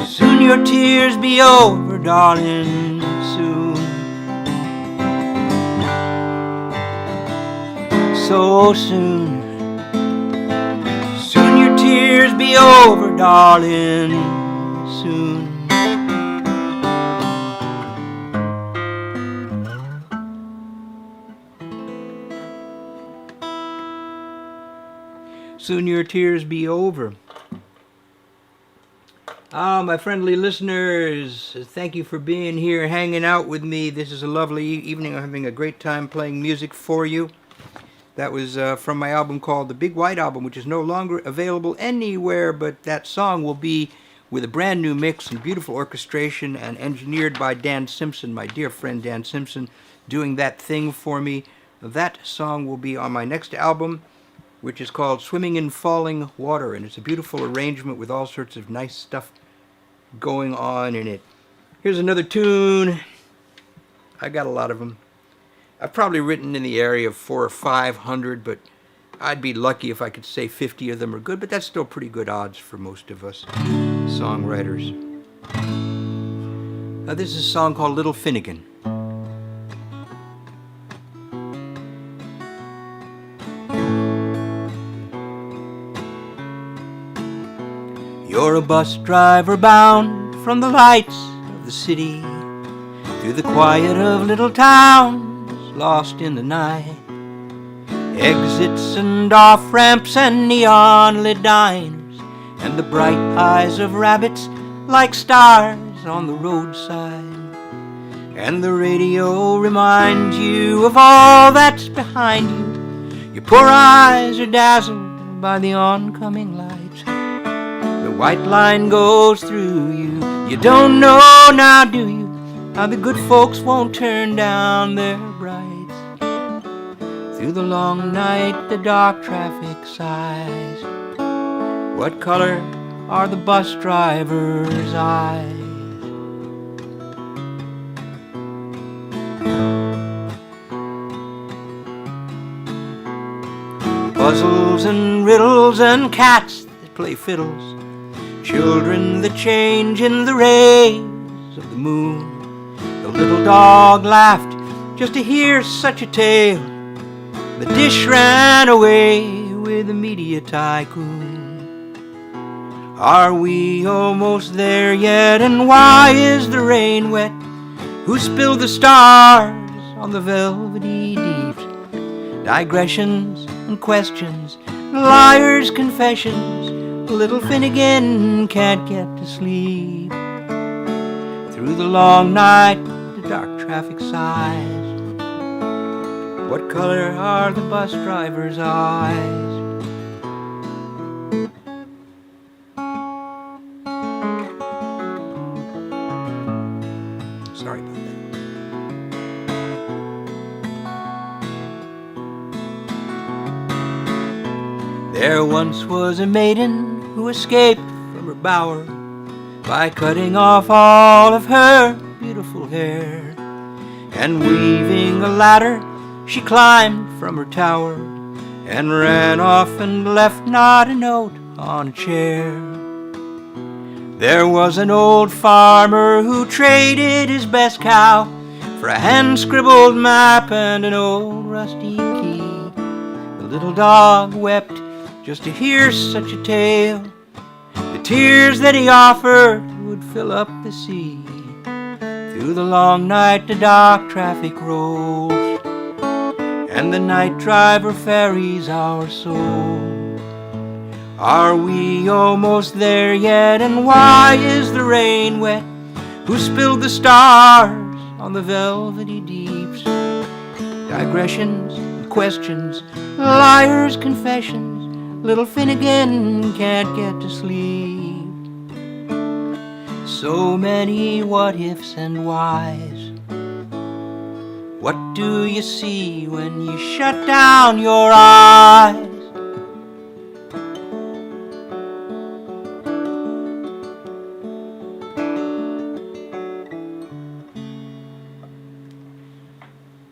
Soon your tears be over, darling, soon. So soon. Soon your tears be over, darling, soon. Soon your tears be over. My friendly listeners, thank you for being here, hanging out with me. This is a lovely evening. I'm having a great time playing music for you. That was from my album called The Big White Album, which is no longer available anywhere, but that song will be with a brand new mix and beautiful orchestration and engineered by Dan Simpson, my dear friend Dan Simpson, doing that thing for me. That song will be on my next album, which is called Swimming in Falling Water, and it's a beautiful arrangement with all sorts of nice stuff going on in it. Here's another tune. I got a lot of them. I've probably written in the area of 400 or 500, but I'd be lucky if I could say 50 of them are good, but that's still pretty good odds for most of us songwriters. This is a song called Little Finnegan. You're a bus driver bound from the lights of the city through the quiet of little towns lost in the night. Exits and off-ramps and neon-lit diners and the bright eyes of rabbits like stars on the roadside. And the radio reminds you of all that's behind you. Your poor eyes are dazzled by the oncoming lights. The white line goes through you. You don't know now, do you, how the good folks won't turn down their brights. Through the long night the dark traffic sighs. What color are the bus driver's eyes? Puzzles and riddles and cats that play fiddles, children that change in the rays of the moon. The little dog laughed just to hear such a tale. The dish ran away with the media tycoon. Are we almost there yet? And why is the rain wet? Who spilled the stars on the velvety deeps? Digressions and questions, liars' confessions. Little Finnegan can't get to sleep. Through the long night, the dark traffic sighs. What color are the bus driver's eyes? Sorry about that. There once was a maiden who escaped from her bower by cutting off all of her beautiful hair. And weaving a ladder, she climbed from her tower and ran off and left not a note on a chair. There was an old farmer who traded his best cow for a hand-scribbled map and an old rusty key. The little dog wept just to hear such a tale. The tears that he offered would fill up the sea. Through the long night the dark traffic rolls, and the night driver ferries our soul. Are we almost there yet? And why is the rain wet? Who spilled the stars on the velvety deeps? Digressions, questions, liars' confessions. Little Finnegan can't get to sleep. So many what ifs and whys. What do you see when you shut down your eyes?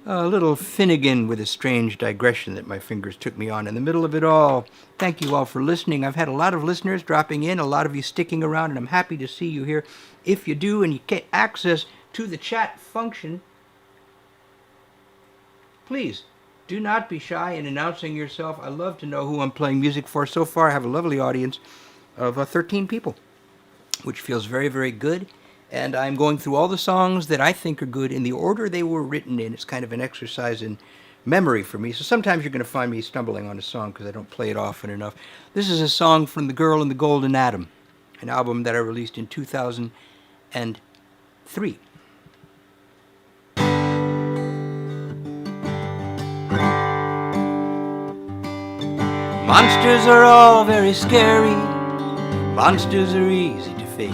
A little Finnegan with a strange digression that my fingers took me on in the middle of it all. Thank you all for listening. I've had a lot of listeners dropping in, a lot of you sticking around, and I'm happy to see you here. If you do and you get access to the chat function, please do not be shy in announcing yourself. I love to know who I'm playing music for. So far, I have a lovely audience of 13 people, which feels very, very good. And I'm going through all the songs that I think are good in the order they were written in. It's kind of an exercise in memory for me. So sometimes you're going to find me stumbling on a song because I don't play it often enough. This is a song from The Girl in the Golden Atom, an album that I released in 2003. Monsters are all very scary. Monsters are easy to fake.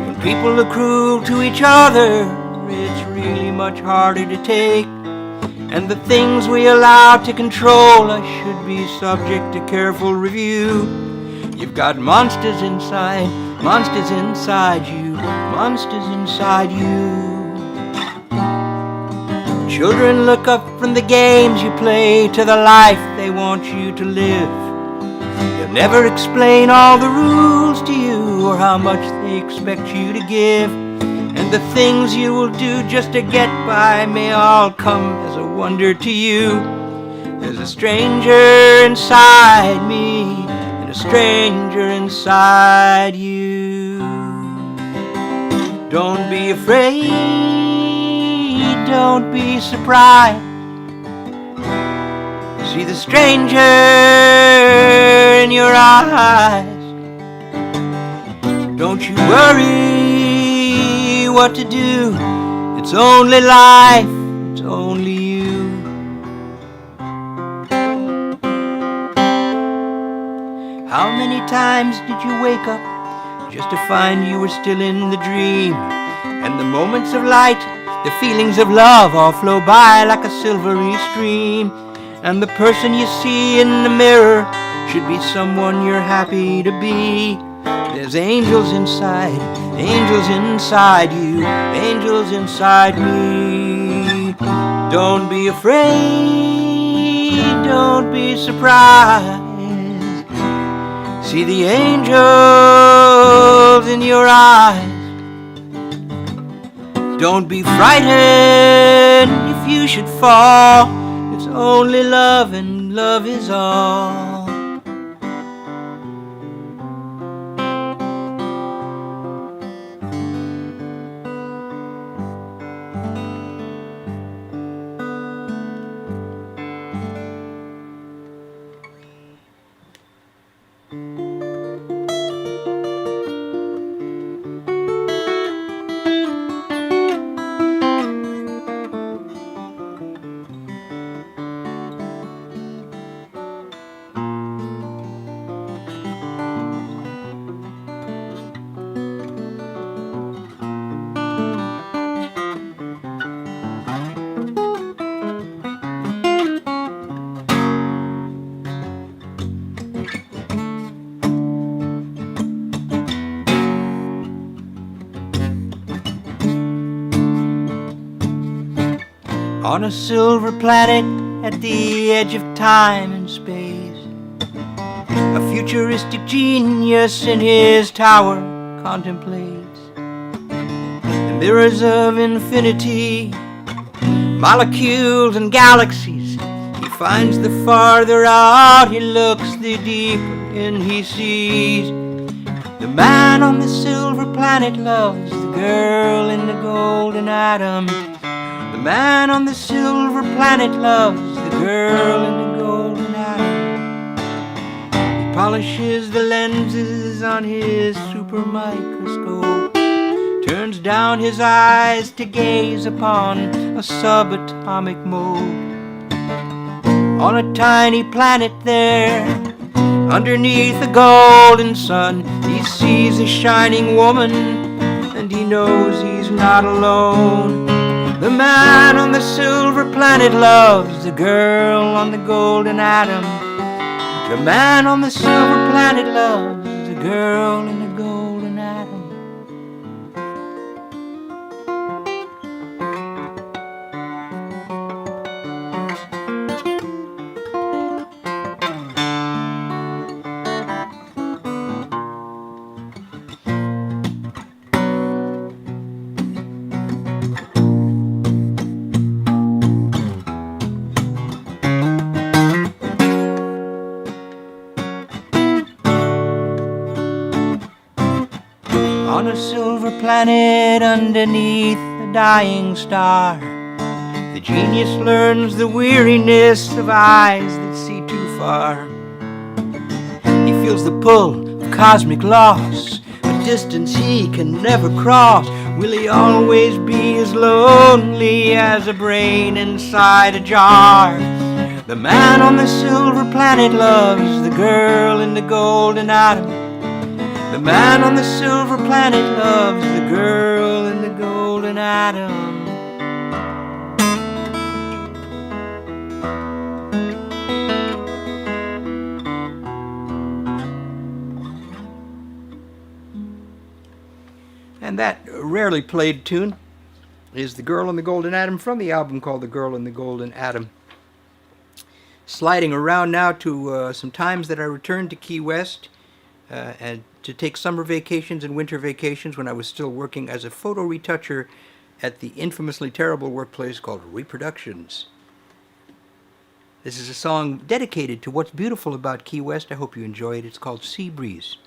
When people are cruel to each other, it's really much harder to take. And the things we allow to control us should be subject to careful review. You've got monsters inside you, monsters inside you. Children look up from the games you play to the life they want you to live. They'll never explain all the rules to you or how much they expect you to give. And the things you will do just to get by may all come as a wonder to you. There's a stranger inside me and a stranger inside you. Don't be afraid, don't be surprised. See the stranger in your eyes. Don't you worry what to do. It's only life, it's only you. How many times did you wake up just to find you were still in the dream? And the moments of light, the feelings of love all flow by like a silvery stream. And the person you see in the mirror should be someone you're happy to be. There's angels inside you, angels inside me. Don't be afraid, don't be surprised. See the angels in your eyes. Don't be frightened if you should fall. It's only love and love is all. On a silver planet at the edge of time and space, a futuristic genius in his tower contemplates the mirrors of infinity, molecules and galaxies. He finds the farther out he looks, the deeper in he sees. The man on the silver planet loves the girl in the golden atom. The man on the silver planet loves the girl in the golden atom. He polishes the lenses on his super microscope, turns down his eyes to gaze upon a subatomic mode. On a tiny planet there, underneath a golden sun, he sees a shining woman, and he knows he's not alone. The man on the silver planet loves the girl on the golden atom. The man on the silver planet loves the girl in the golden atom. On a silver planet underneath a dying star, the genius learns the weariness of eyes that see too far. He feels the pull of cosmic loss, a distance he can never cross. Will he always be as lonely as a brain inside a jar? The man on the silver planet loves the girl in the golden atom. The man on the silver planet loves the girl in the golden atom. And that rarely played tune is The Girl in the Golden Atom from the album called The Girl in the Golden Atom. Sliding around now to some times that I returned to Key West and to take summer vacations and winter vacations when I was still working as a photo retoucher at the infamously terrible workplace called Reproductions. This is a song dedicated to what's beautiful about Key West. I hope you enjoy it. It's called Sea Breeze.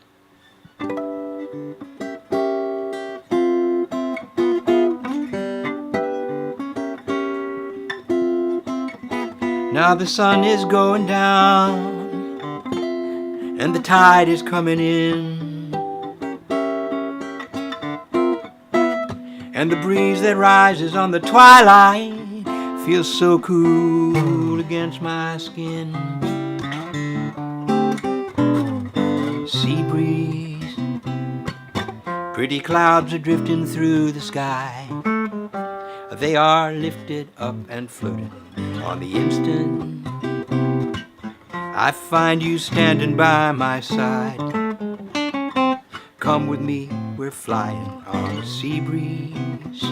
Now the sun is going down and the tide is coming in, and the breeze that rises on the twilight feels so cool against my skin. Sea breeze, pretty clouds are drifting through the sky. They are lifted up and floated on the instant I find you standing by my side. Come with me, we're flying on a sea breeze.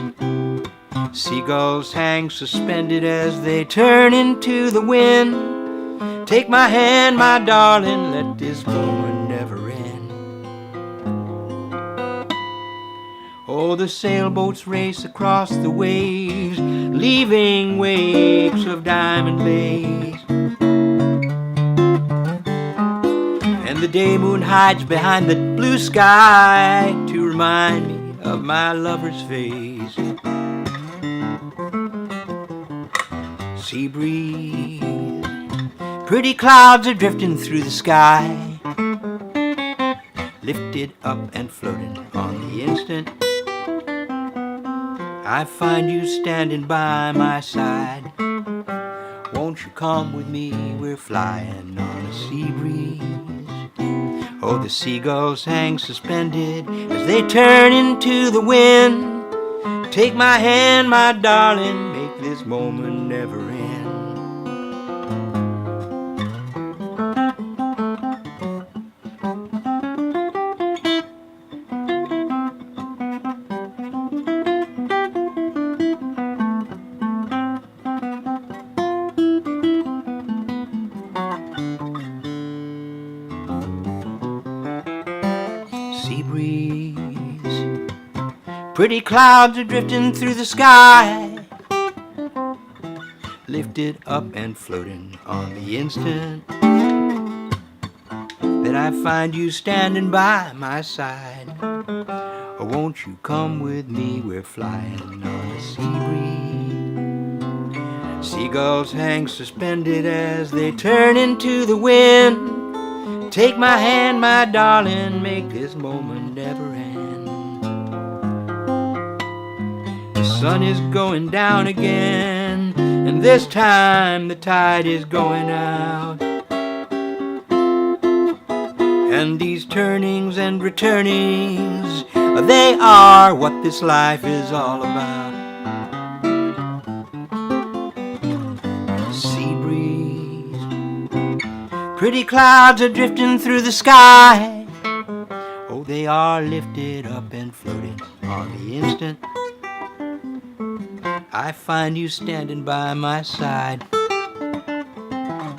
Seagulls hang suspended as they turn into the wind. Take my hand, my darling, let this moment never end. Oh, the sailboats race across the waves, leaving wakes of diamond lace. And the day moon hides behind the blue sky to remind me of my lover's face. Sea breeze, pretty clouds are drifting through the sky, lifted up and floating on the instant I find you standing by my side. Won't you come with me, we're flying on a sea breeze. Oh, the seagulls hang suspended as they turn into the wind. Take my hand, my darling, make this moment never end. Pretty clouds are drifting through the sky, lifted up and floating on the instant that I find you standing by my side. Oh, won't you come with me? We're flying on a sea breeze. Seagulls hang suspended as they turn into the wind. Take my hand, my darling, make this moment never end. The sun is going down again, and this time the tide is going out. And these turnings and returnings, they are what this life is all about. Sea breeze, pretty clouds are drifting through the sky. Oh, they are lifted up and floating on the instant I find you standing by my side.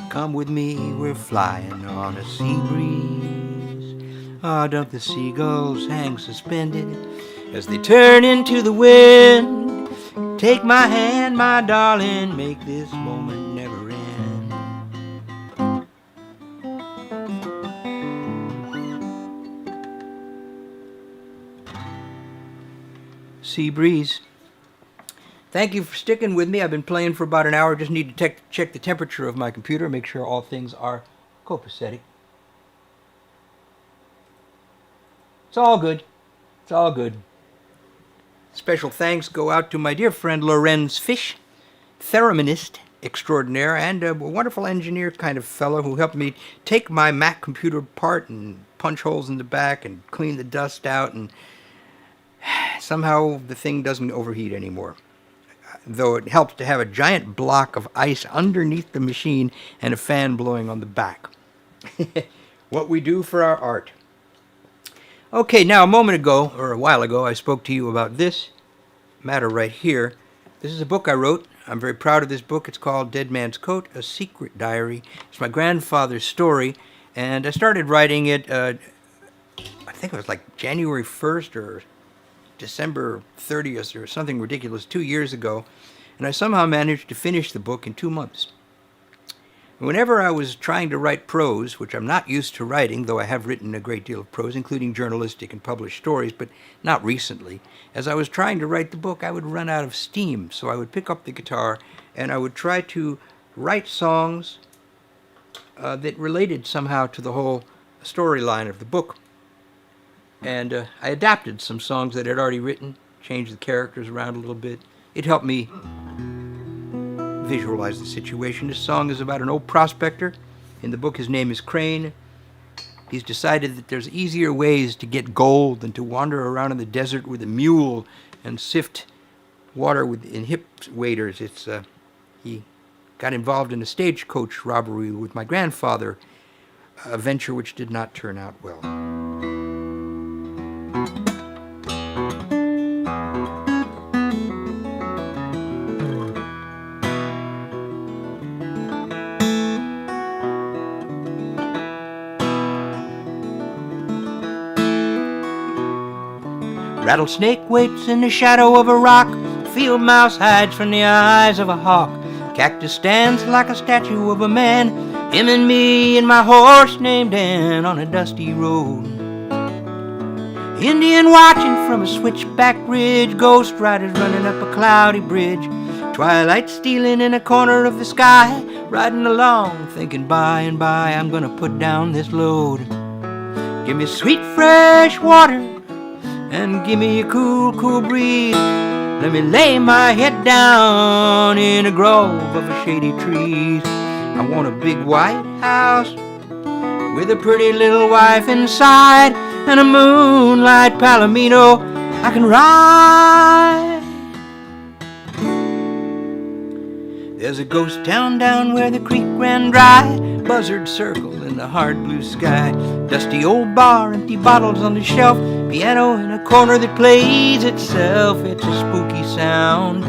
Come with me, we're flying on a sea breeze. Ah, don't the seagulls hang suspended as they turn into the wind. Take my hand, my darling, make this moment never end. Sea breeze. Thank you for sticking with me. I've been playing for about an hour. Just need to check the temperature of my computer, make sure all things are copacetic. It's all good. It's all good. Special thanks go out to my dear friend Lorenz Fish, thereminist extraordinaire and a wonderful engineer kind of fellow who helped me take my Mac computer apart and punch holes in the back and clean the dust out, and somehow the thing doesn't overheat anymore. Though it helps to have a giant block of ice underneath the machine and a fan blowing on the back. What we do for our art. Okay, now a moment ago, or a while ago, I spoke to you about this matter right here. This is a book I wrote. I'm very proud of this book. It's called Dead Man's Coat, A Secret Diary. It's my grandfather's story, and I started writing it, I think it was like January 1st or December 30th or something ridiculous 2 years ago, and I somehow managed to finish the book in 2 months. Whenever I was trying to write prose, which I'm not used to writing, though I have written a great deal of prose, including journalistic and published stories, but not recently, as I was trying to write the book, I would run out of steam, so I would pick up the guitar and I would try to write songs that related somehow to the whole storyline of the book. And I adapted some songs that I'd already written, changed the characters around a little bit. It helped me visualize the situation. This song is about an old prospector. In the book, his name is Crane. He's decided that there's easier ways to get gold than to wander around in the desert with a mule and sift water in hip waders. He got involved in a stagecoach robbery with my grandfather, a venture which did not turn out well. Rattlesnake waits in the shadow of a rock. Field mouse hides from the eyes of a hawk. Cactus stands like a statue of a man. Him and me and my horse named Dan on a dusty road. Indian watching from a switchback ridge. Ghost riders running up a cloudy bridge. Twilight stealing in a corner of the sky. Riding along thinking by and by I'm gonna put down this load. Give me sweet fresh water and give me a cool, cool breeze. Let me lay my head down in a grove of shady trees. I want a big white house with a pretty little wife inside and a moonlight palomino I can ride. There's a ghost town down where the creek ran dry. Buzzards circle in the hard blue sky. Dusty old bar, empty bottles on the shelf. Piano in a corner that plays itself. It's a spooky sound.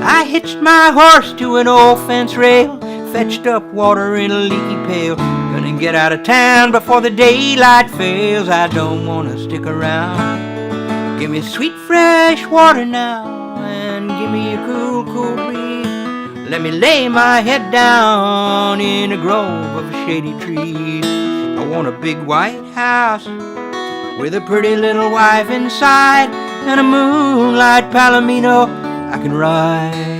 I hitched my horse to an old fence rail. Fetched up water in a leaky pail. Gonna get out of town before the daylight fails. I don't wanna stick around. Give me sweet fresh water now, and give me a cool, cool breeze. Let me lay my head down in a grove of shady trees. I want a big white house with a pretty little wife inside, and a moonlight palomino I can ride.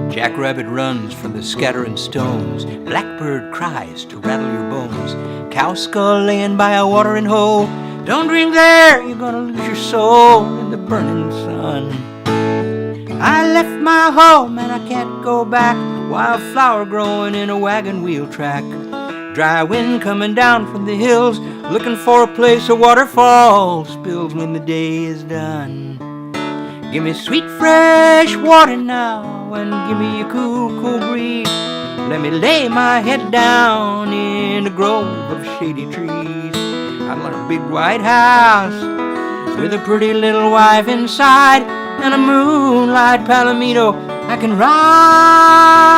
Jackrabbit runs from the scattering stones. Blackbird cries to rattle your bones. Cow skull laying by a watering hole. Don't drink there, you're gonna lose your soul in the burning sun. I left my home and I can't go back. Wildflower growing in a wagon wheel track. Dry wind coming down from the hills, looking for a place a waterfall spills when the day is done. Give me sweet fresh water now, and give me a cool, cool breeze. Let me lay my head down in a grove of shady trees. I want a big white house with a pretty little wife inside, and a moonlight palomino I can ride.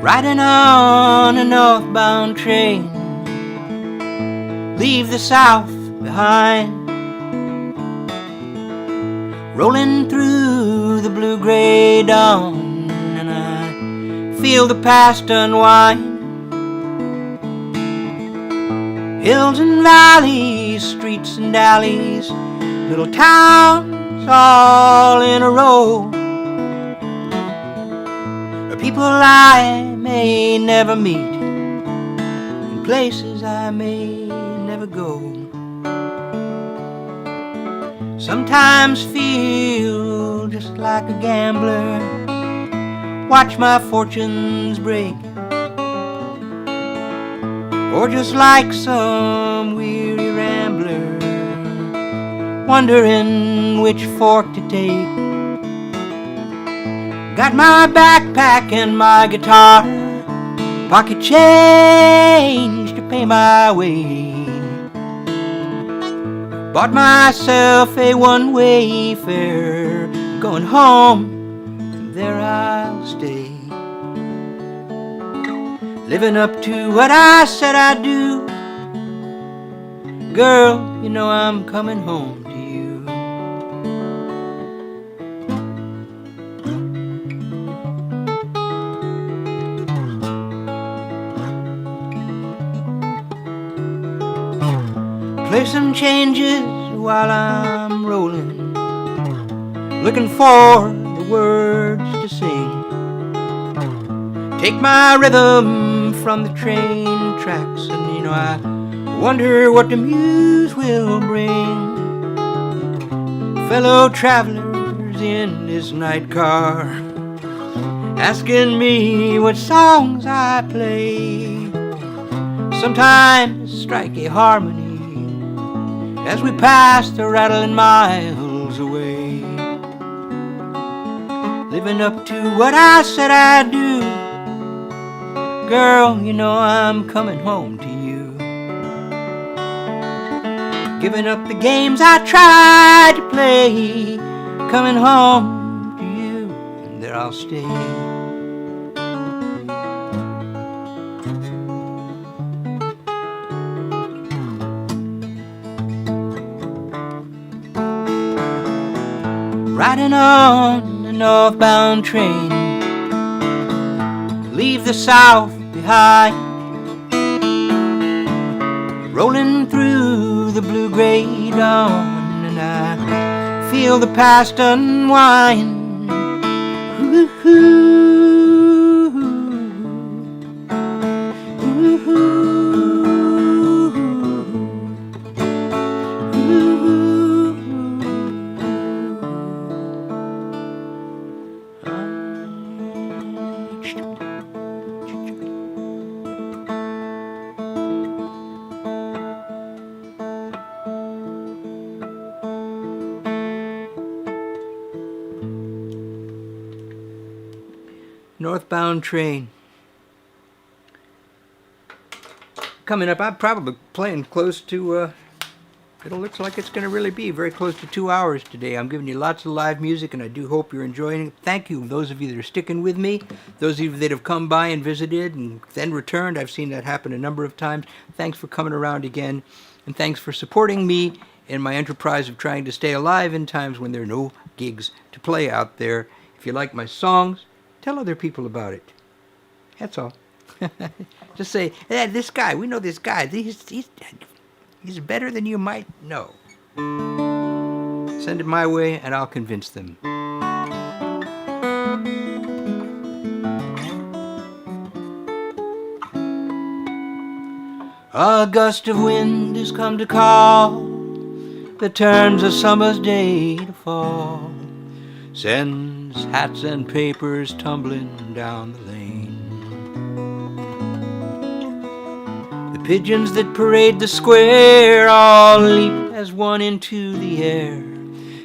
Riding on a northbound train, leave the South behind. Rolling through the blue-gray dawn, and I feel the past unwind. Hills and valleys, streets and alleys, little towns all in a row. People I may never meet, in places I may never go. Sometimes feel just like a gambler, watch my fortunes break. Or just like some weary rambler, wondering which fork to take. Got my backpack and my guitar, pocket change to pay my way. Bought myself a one-way fare, going home, and there I'll stay. Living up to what I said I'd do. Girl, you know I'm coming home to you. Play some changes while I'm rolling, looking for the words to sing. Take my rhythm from the train tracks, and you know I wonder what the muse will bring. Fellow travelers in this night car, asking me what songs I play. Sometimes strike a harmony as we pass the rattling miles away. Living up to what I said I'd do. Girl, you know I'm coming home to you. Giving up the games I tried to play, coming home to you, and there I'll stay. Riding on a northbound train, leave the South behind. rolling through the blue-gray dawn, and I feel the past unwind. Ooh-hoo. Northbound train. Coming up, I'm probably playing close to, it looks like it's going to really be very close to 2 hours today. I'm giving you lots of live music, and I do hope you're enjoying it. Thank you, those of you that are sticking with me. Those of you that have come by and visited and then returned. I've seen that happen a number of times. Thanks for coming around again, and thanks for supporting me in my enterprise of trying to stay alive in times when there are no gigs to play out there. If you like my songs, tell other people about it. That's all. Just say, hey, this guy, we know this guy. He's better than you might know. Send it my way, and I'll convince them. A gust of wind has come to call, that turns a summer's day to fall, sends hats and papers tumbling down the lane. The pigeons that parade the square all leap as one into the air,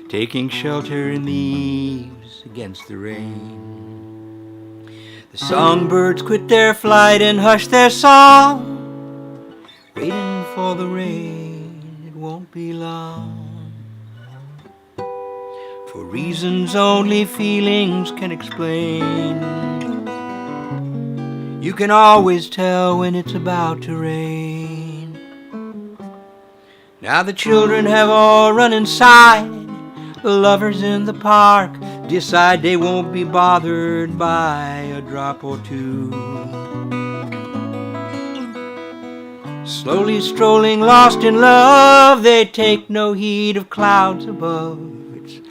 taking shelter in the eaves against the rain. The songbirds quit their flight and hush their song, waiting for the rain. It won't be long, for reasons only feelings can explain. You can always tell when it's about to rain. Now the children have all run inside. The lovers in the park decide they won't be bothered by a drop or two. Slowly strolling lost in love, they take no heed of clouds above. It's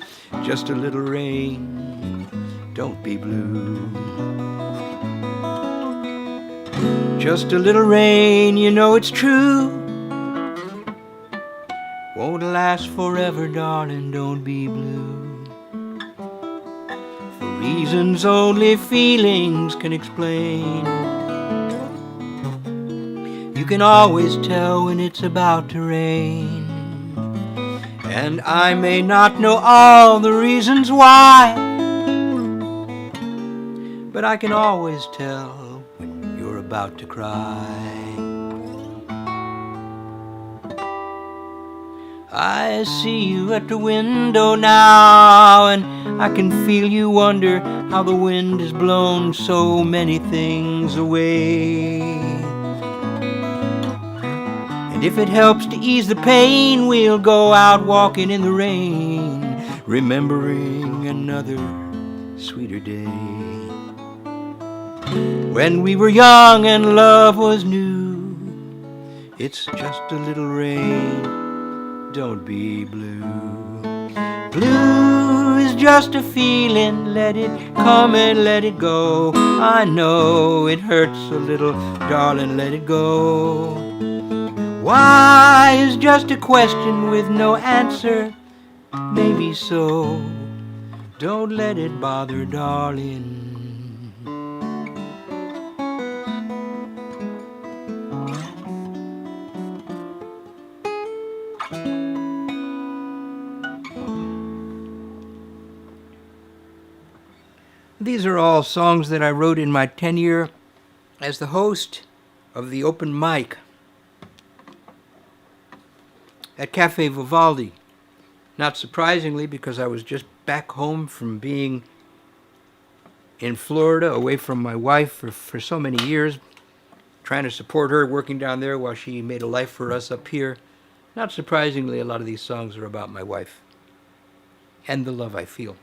just a little rain, don't be blue. Just a little rain, you know it's true. Won't last forever, darling, don't be blue. For reasons only feelings can explain. You can always tell when it's about to rain. And I may not know all the reasons why, but I can always tell when you're about to cry. I see you at the window now, and I can feel you wonder how the wind has blown so many things away. And if it helps to ease the pain, we'll go out walking in the rain, remembering another sweeter day. When we were young and love was new, it's just a little rain, don't be blue. Blue is just a feeling, let it come and let it go. I know it hurts a little, darling, let it go. Why is just a question with no answer, maybe so. Don't let it bother, darling. These are all songs that I wrote in my tenure as the host of the open mic at Cafe Vivaldi. Not surprisingly, because I was just back home from being in Florida, away from my wife for so many years, trying to support her, working down there while she made a life for us up here. Not surprisingly, a lot of these songs are about my wife and the love I feel.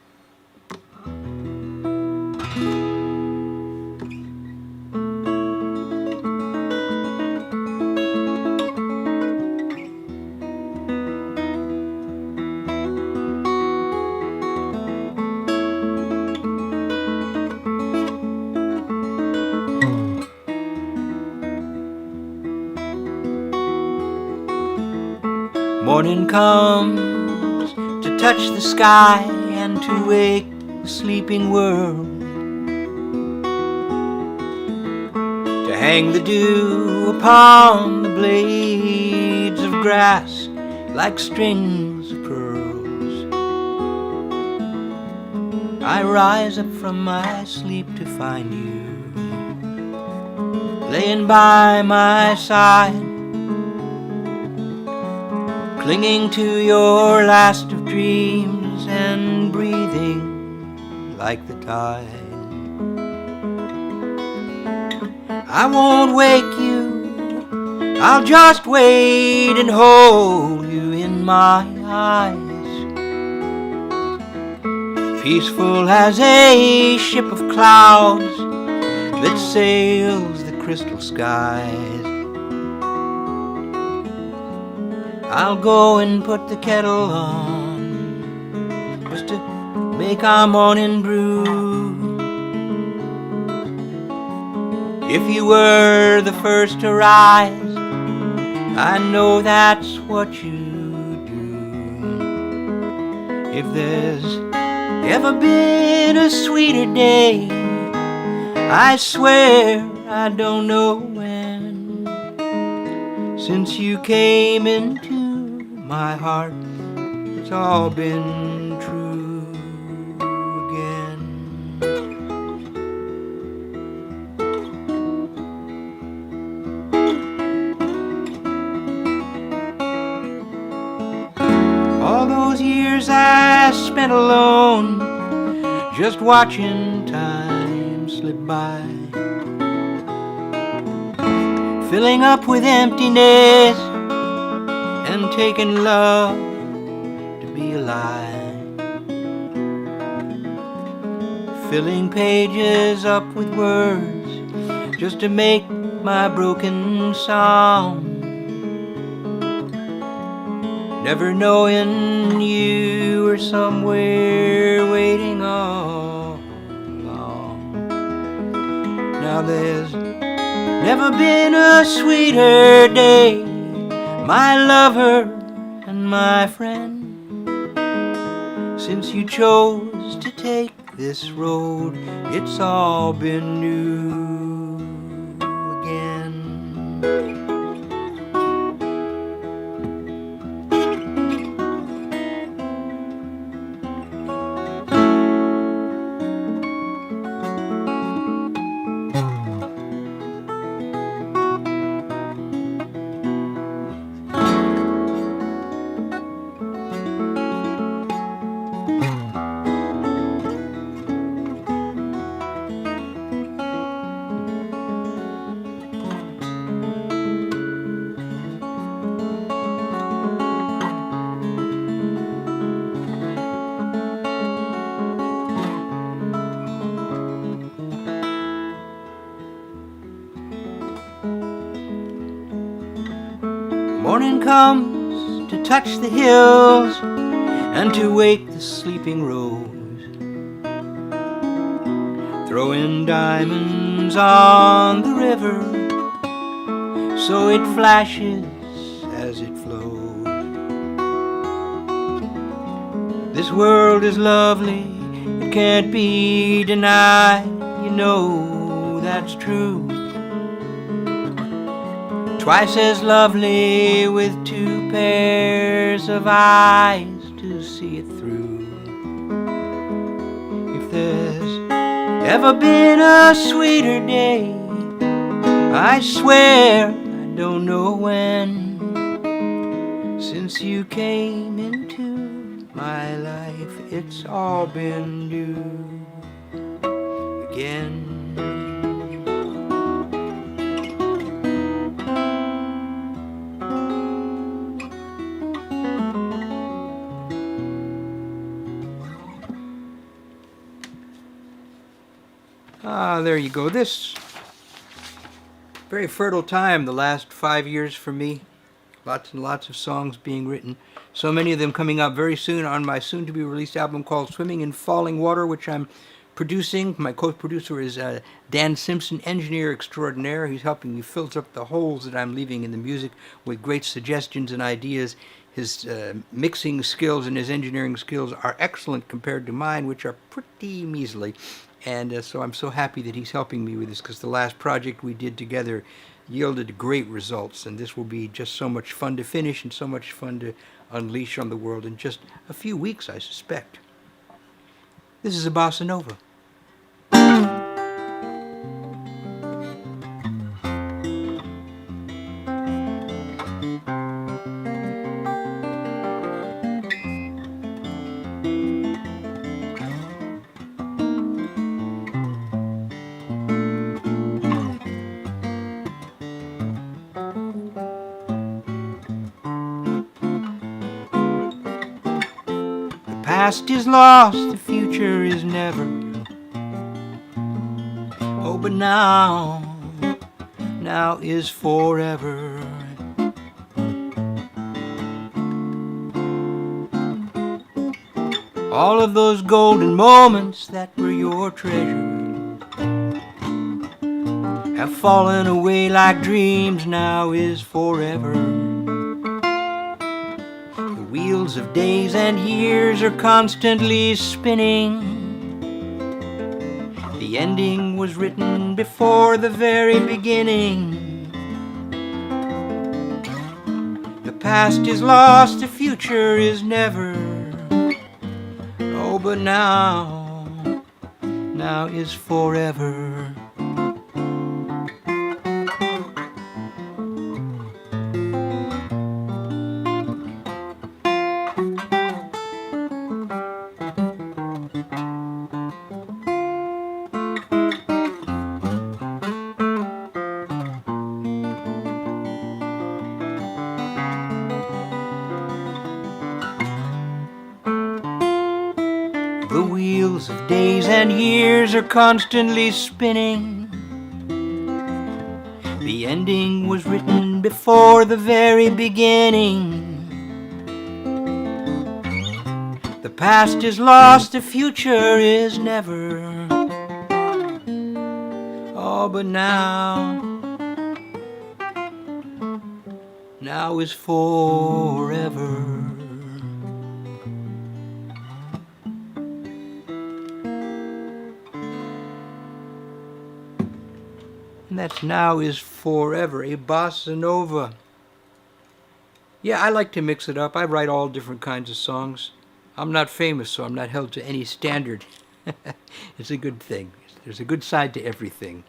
Morning comes to touch the sky and to wake the sleeping world, to hang the dew upon the blades of grass like strings of pearls. I rise up from my sleep to find you laying by my side, clinging to your last of dreams and breathing like the tide. I won't wake you, I'll just wait and hold you in my eyes, peaceful as a ship of clouds that sails the crystal skies. I'll go and put the kettle on just to make our morning brew. If you were the first to rise, I know that's what you do. If there's ever been a sweeter day, I swear I don't know when, since you came into my heart, it's all been true again. All those years I spent alone, just watching time slip by, filling up with emptiness and taking love to be alive, filling pages up with words just to make my broken song, never knowing you were somewhere waiting all along. Now there's never been a sweeter day, my lover and my friend, since you chose to take this road, it's all been new again. Morning comes to touch the hills and to wake the sleeping rose, throwing diamonds on the river so it flashes as it flows. This world is lovely, it can't be denied, you know that's true. Twice as lovely with two pairs of eyes to see it through. If there's ever been a sweeter day, I swear I don't know when, since you came into my life, it's all been new again. There you go. This very fertile time, the last 5 years for me. Lots and lots of songs being written. So many of them coming up very soon on my soon-to-be-released album called Swimming in Falling Water, which I'm producing. My co-producer is Dan Simpson, engineer extraordinaire. He's helping me fill up the holes that I'm leaving in the music with great suggestions and ideas. His mixing skills and his engineering skills are excellent compared to mine, which are pretty measly. And so I'm so happy that he's helping me with this, because the last project we did together yielded great results. And this will be just so much fun to finish and so much fun to unleash on the world in just a few weeks, I suspect. This is a bossa nova. The past is lost, the future is never. Oh, but now is forever. All of those golden moments that were your treasure have fallen away like dreams. Now is forever. The wheels of days and years are constantly spinning. The ending was written before the very beginning. The past is lost, the future is never. Oh, but now is forever. The wheels of days and years are constantly spinning. The ending was written before the very beginning. The past is lost, the future is never. Oh, but now is forever. And that's Now is Forever, a bossa nova. Yeah, I like to mix it up. I write all different kinds of songs. I'm not famous, so I'm not held to any standard. It's a good thing. There's a good side to everything.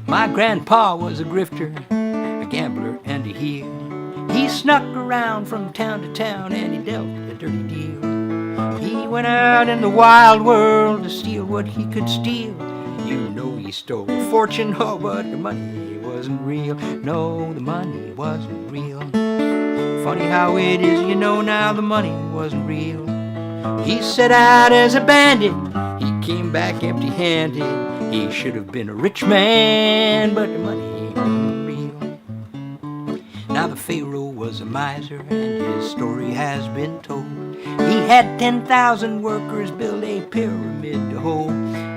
My grandpa was a grifter, a gambler, and a heel. He snuck around from town to town and he dealt a dirty deal. He went out in the wild world to steal what he could steal. You know he stole a fortune, oh, but the money wasn't real. No, the money wasn't real. Funny how it is, you know now the money wasn't real. He set out as a bandit, he came back empty-handed. He should have been a rich man, but the money wasn't real. Now the Pharaoh was a miser and his story has been told. He had 10,000 workers build a pyramid to hold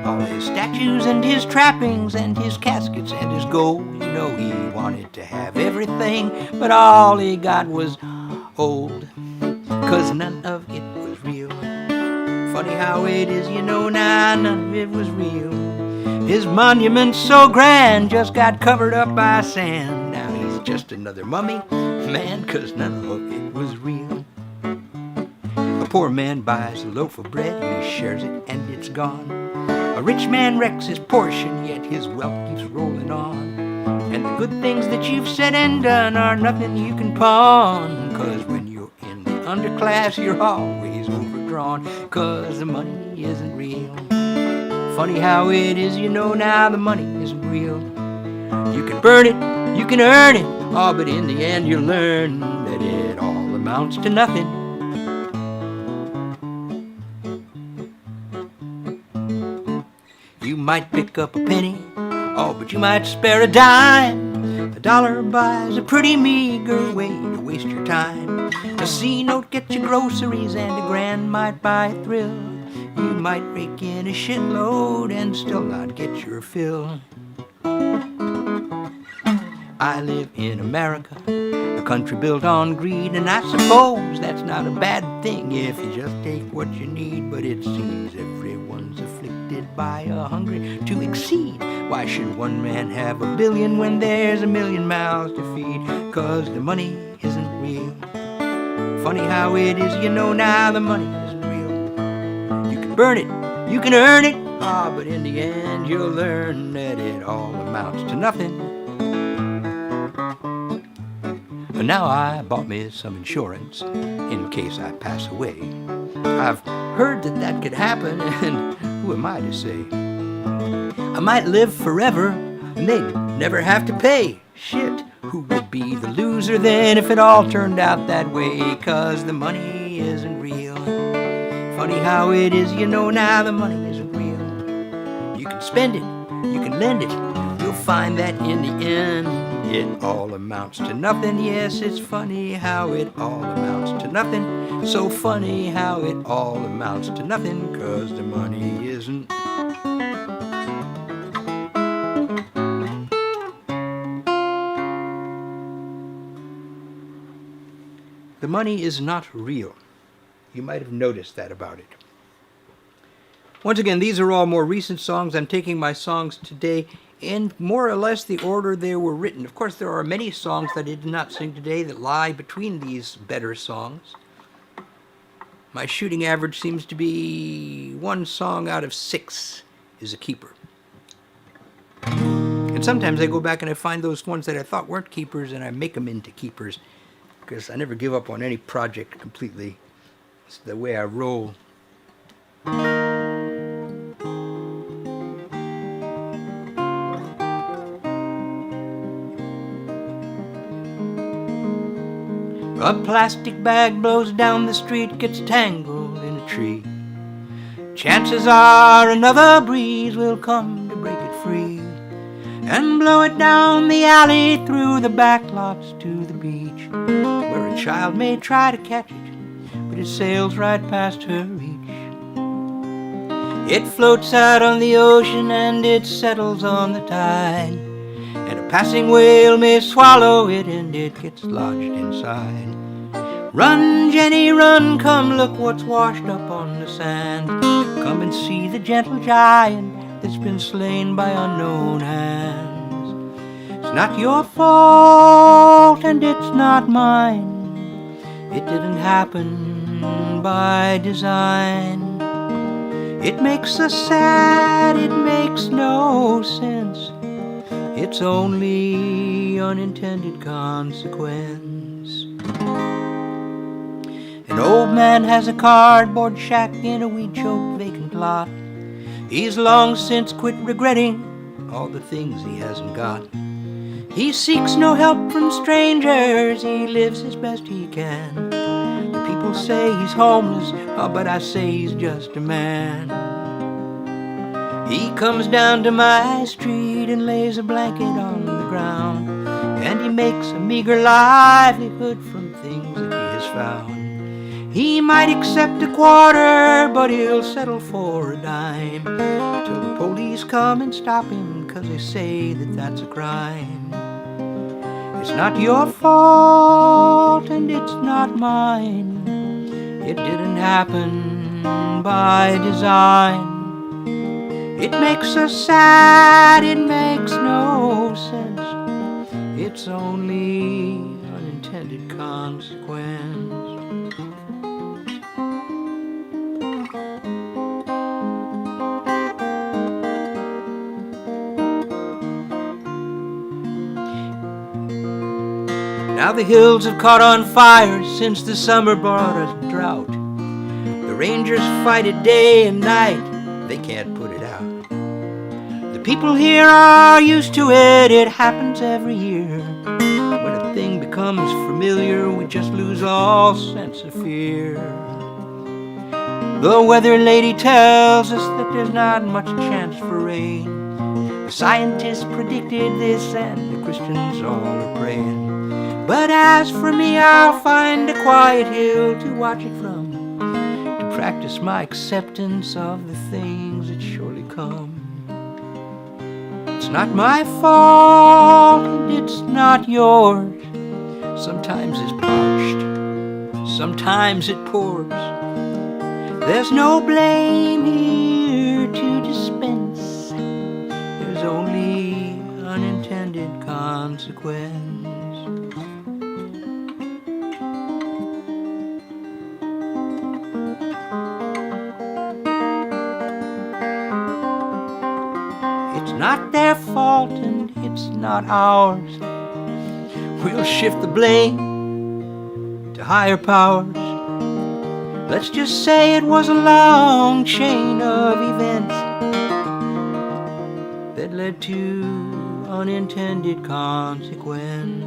all his statues and his trappings and his caskets and his gold. You know he wanted to have everything, but all he got was old, 'cause none of it was real. Funny how it is, you know now none of it was real. His monument so grand just got covered up by sand. Now he's just another mummy man, 'cause none of it was real. A poor man buys a loaf of bread, he shares it and it's gone. A rich man wrecks his portion, yet his wealth keeps rolling on. And the good things that you've said and done are nothing you can pawn, 'cause when you're in the underclass you're always overdrawn, 'cause the money isn't real. Funny how it is, you know now the money isn't real. You can burn it, you can earn it, oh, but in the end you learn that it all amounts to nothing. You might pick up a penny, oh, but you might spare a dime. A dollar buys a pretty meager way to waste your time. A C-note gets you groceries and a grand might buy a thrill. You might rake in a shitload and still not get your fill. I live in America, a country built on greed, and I suppose that's not a bad thing if you just take what you need. But it seems everyone's afflicted by a hunger to exceed. Why should one man have a billion when there's a million mouths to feed? 'Cause the money isn't real. Funny how it is, you know now the money isn't real. You can burn it, you can earn it, but in the end you'll learn that it all amounts to nothing. Now I bought me some insurance in case I pass away. I've heard that that could happen, and who am I to say? I might live forever, and they'd never have to pay. Shit, who would be the loser then if it all turned out that way? 'Cause the money isn't real. Funny how it is, you know now the money isn't real. You can spend it, you can lend it, you'll find that in the end it all amounts to nothing. Yes, it's funny how it all amounts to nothing. So funny how it all amounts to nothing, 'cause the money isn't. The money is not real. You might have noticed that about it. Once again, these are all more recent songs. I'm taking my songs today in more or less the order they were written. Of course, there are many songs that I did not sing today that lie between these better songs. My shooting average seems to be 1 song out of 6 is a keeper. And sometimes I go back and I find those ones that I thought weren't keepers and I make them into keepers, because I never give up on any project completely. It's the way I roll. A plastic bag blows down the street, gets tangled in a tree. Chances are another breeze will come to break it free and blow it down the alley through the back lots to the beach, where a child may try to catch it, but it sails right past her reach. It floats out on the ocean and it settles on the tide, and a passing whale may swallow it and it gets lodged inside. Run, Jenny, run, come look what's washed up on the sand. Come and see the gentle giant that's been slain by unknown hands. It's not your fault and it's not mine. It didn't happen by design. It makes us sad, it makes no sense. It's only unintended consequence. An old man has a cardboard shack in a weed-choked vacant lot. He's long since quit regretting all the things he hasn't got. He seeks no help from strangers, he lives as best he can. The people say he's homeless, but I say he's just a man. He comes down to my street and lays a blanket on the ground, and he makes a meager livelihood from things that he has found. He might accept a quarter, but he'll settle for a dime, till the police come and stop him, 'cause they say that that's a crime. It's not your fault and it's not mine. It didn't happen by design. It makes us sad, it makes no sense. It's only unintended consequence. Now the hills have caught on fire since the summer brought us drought. The rangers fight it day and night, they can't put it out. The people here are used to it, it happens every year. When a thing becomes familiar, we just lose all sense of fear. The weather lady tells us that there's not much chance for rain, The scientists predicted this, and the Christians all are praying. But as for me, I'll find a quiet hill to watch it from, to practice my acceptance of the things that surely come. It's not my fault, and it's not yours. Sometimes it's parched, sometimes it pours. There's no blame here to dispense. There's only unintended consequence. It's not their fault and it's not ours. We'll shift the blame to higher powers. Let's just say it was a long chain of events that led to unintended consequence.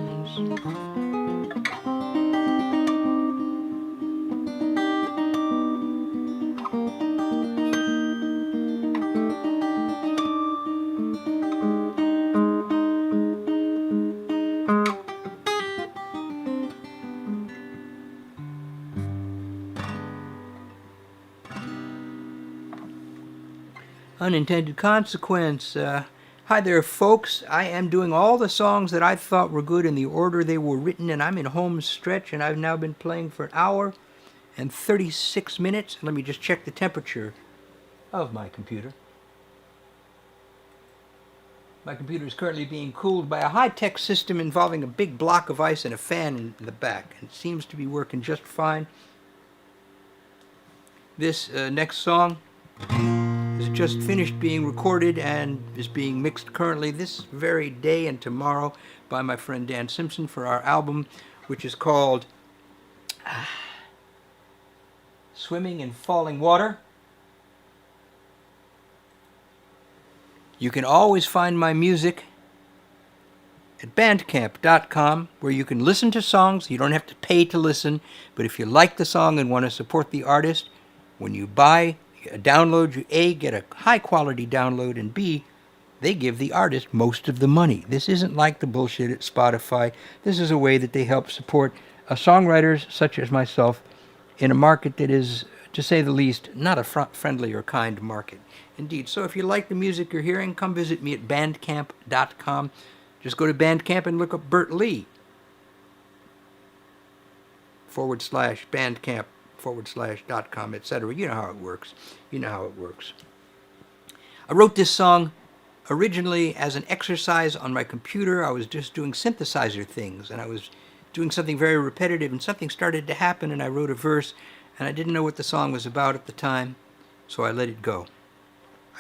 Unintended consequence. Hi there, folks. I am doing all the songs that I thought were good in the order they were written, and I'm in home stretch, and I've now been playing for an hour and 36 minutes. Let me just check the temperature of my computer. My computer is currently being cooled by a high-tech system involving a big block of ice and a fan in the back. It seems to be working just fine. This next song is just finished being recorded and is being mixed currently this very day and tomorrow by my friend Dan Simpson for our album, which is called Swimming in Falling Water. You can always find my music at bandcamp.com, where you can listen to songs. You don't have to pay to listen, but if you like the song and want to support the artist, when you buy a download, you A, get a high-quality download, and B, they give the artist most of the money. This isn't like the bullshit at Spotify. This is a way that they help support songwriters such as myself in a market that is, to say the least, not a friendly or kind market. Indeed. So if you like the music you're hearing, come visit me at bandcamp.com. Just go to Bandcamp and look up Bert Lee /Bandcamp /.com, etc. You know how it works. You know how it works. I wrote this song originally as an exercise on my computer. I was just doing synthesizer things, and I was doing something very repetitive, and something started to happen, and I wrote a verse, and I didn't know what the song was about at the time, so I let it go.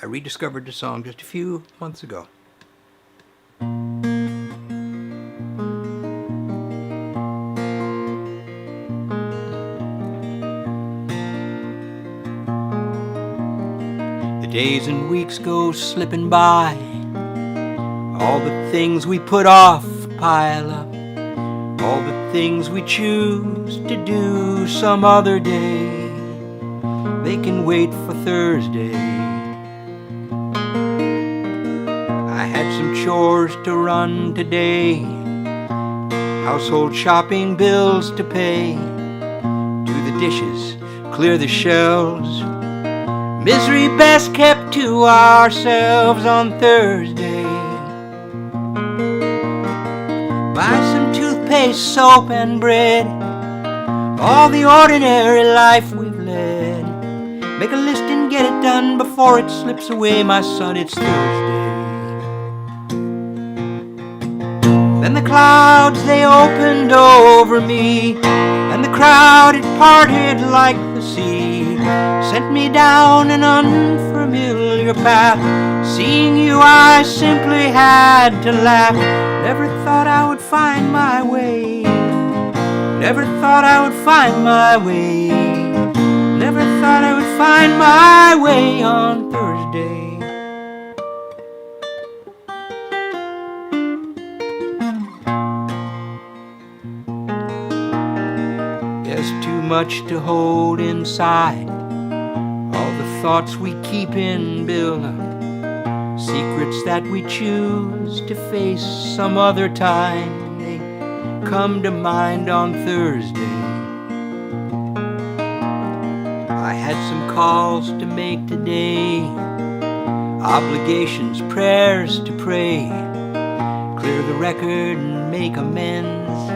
I rediscovered the song just a few months ago. The days and weeks go slipping by. All the things we put off pile up. All the things we choose to do some other day, they can wait for Thursday. I had some chores to run today, household shopping bills to pay, do the dishes, clear the shelves. Misery best kept to ourselves on Thursday. Buy some toothpaste, soap, and bread, all the ordinary life we've led. Make a list and get it done before it slips away, my son, it's Thursday. Then the clouds, they opened over me, and the crowd, it parted like the sea, sent me down an unfamiliar path. Seeing you, I simply had to laugh. Never thought I would find my way. Never thought I would find my way. Never thought I would find my way on Thursday. There's too much to hold inside. All the thoughts we keep in build up secrets that we choose to face some other time, they come to mind on Thursday. I had some calls to make today, obligations, prayers to pray, clear the record and make amends,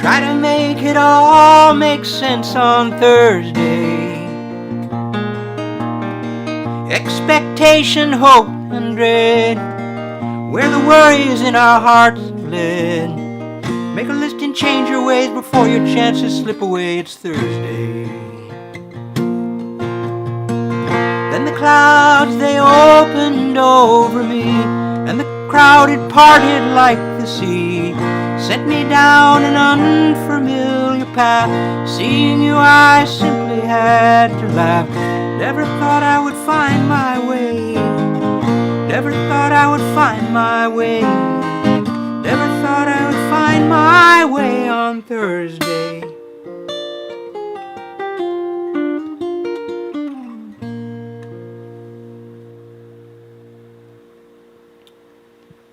try to make it all make sense on Thursday. Expectation, hope, and dread, where the worries in our hearts fled. Make a list and change your ways before your chances slip away. It's Thursday. Then the clouds, they opened over me, and the crowd had parted like the sea, sent me down an unfamiliar path. Seeing you, I simply had to laugh. Never thought I would find my way. Never thought I would find my way. Never thought I would find my way on Thursday.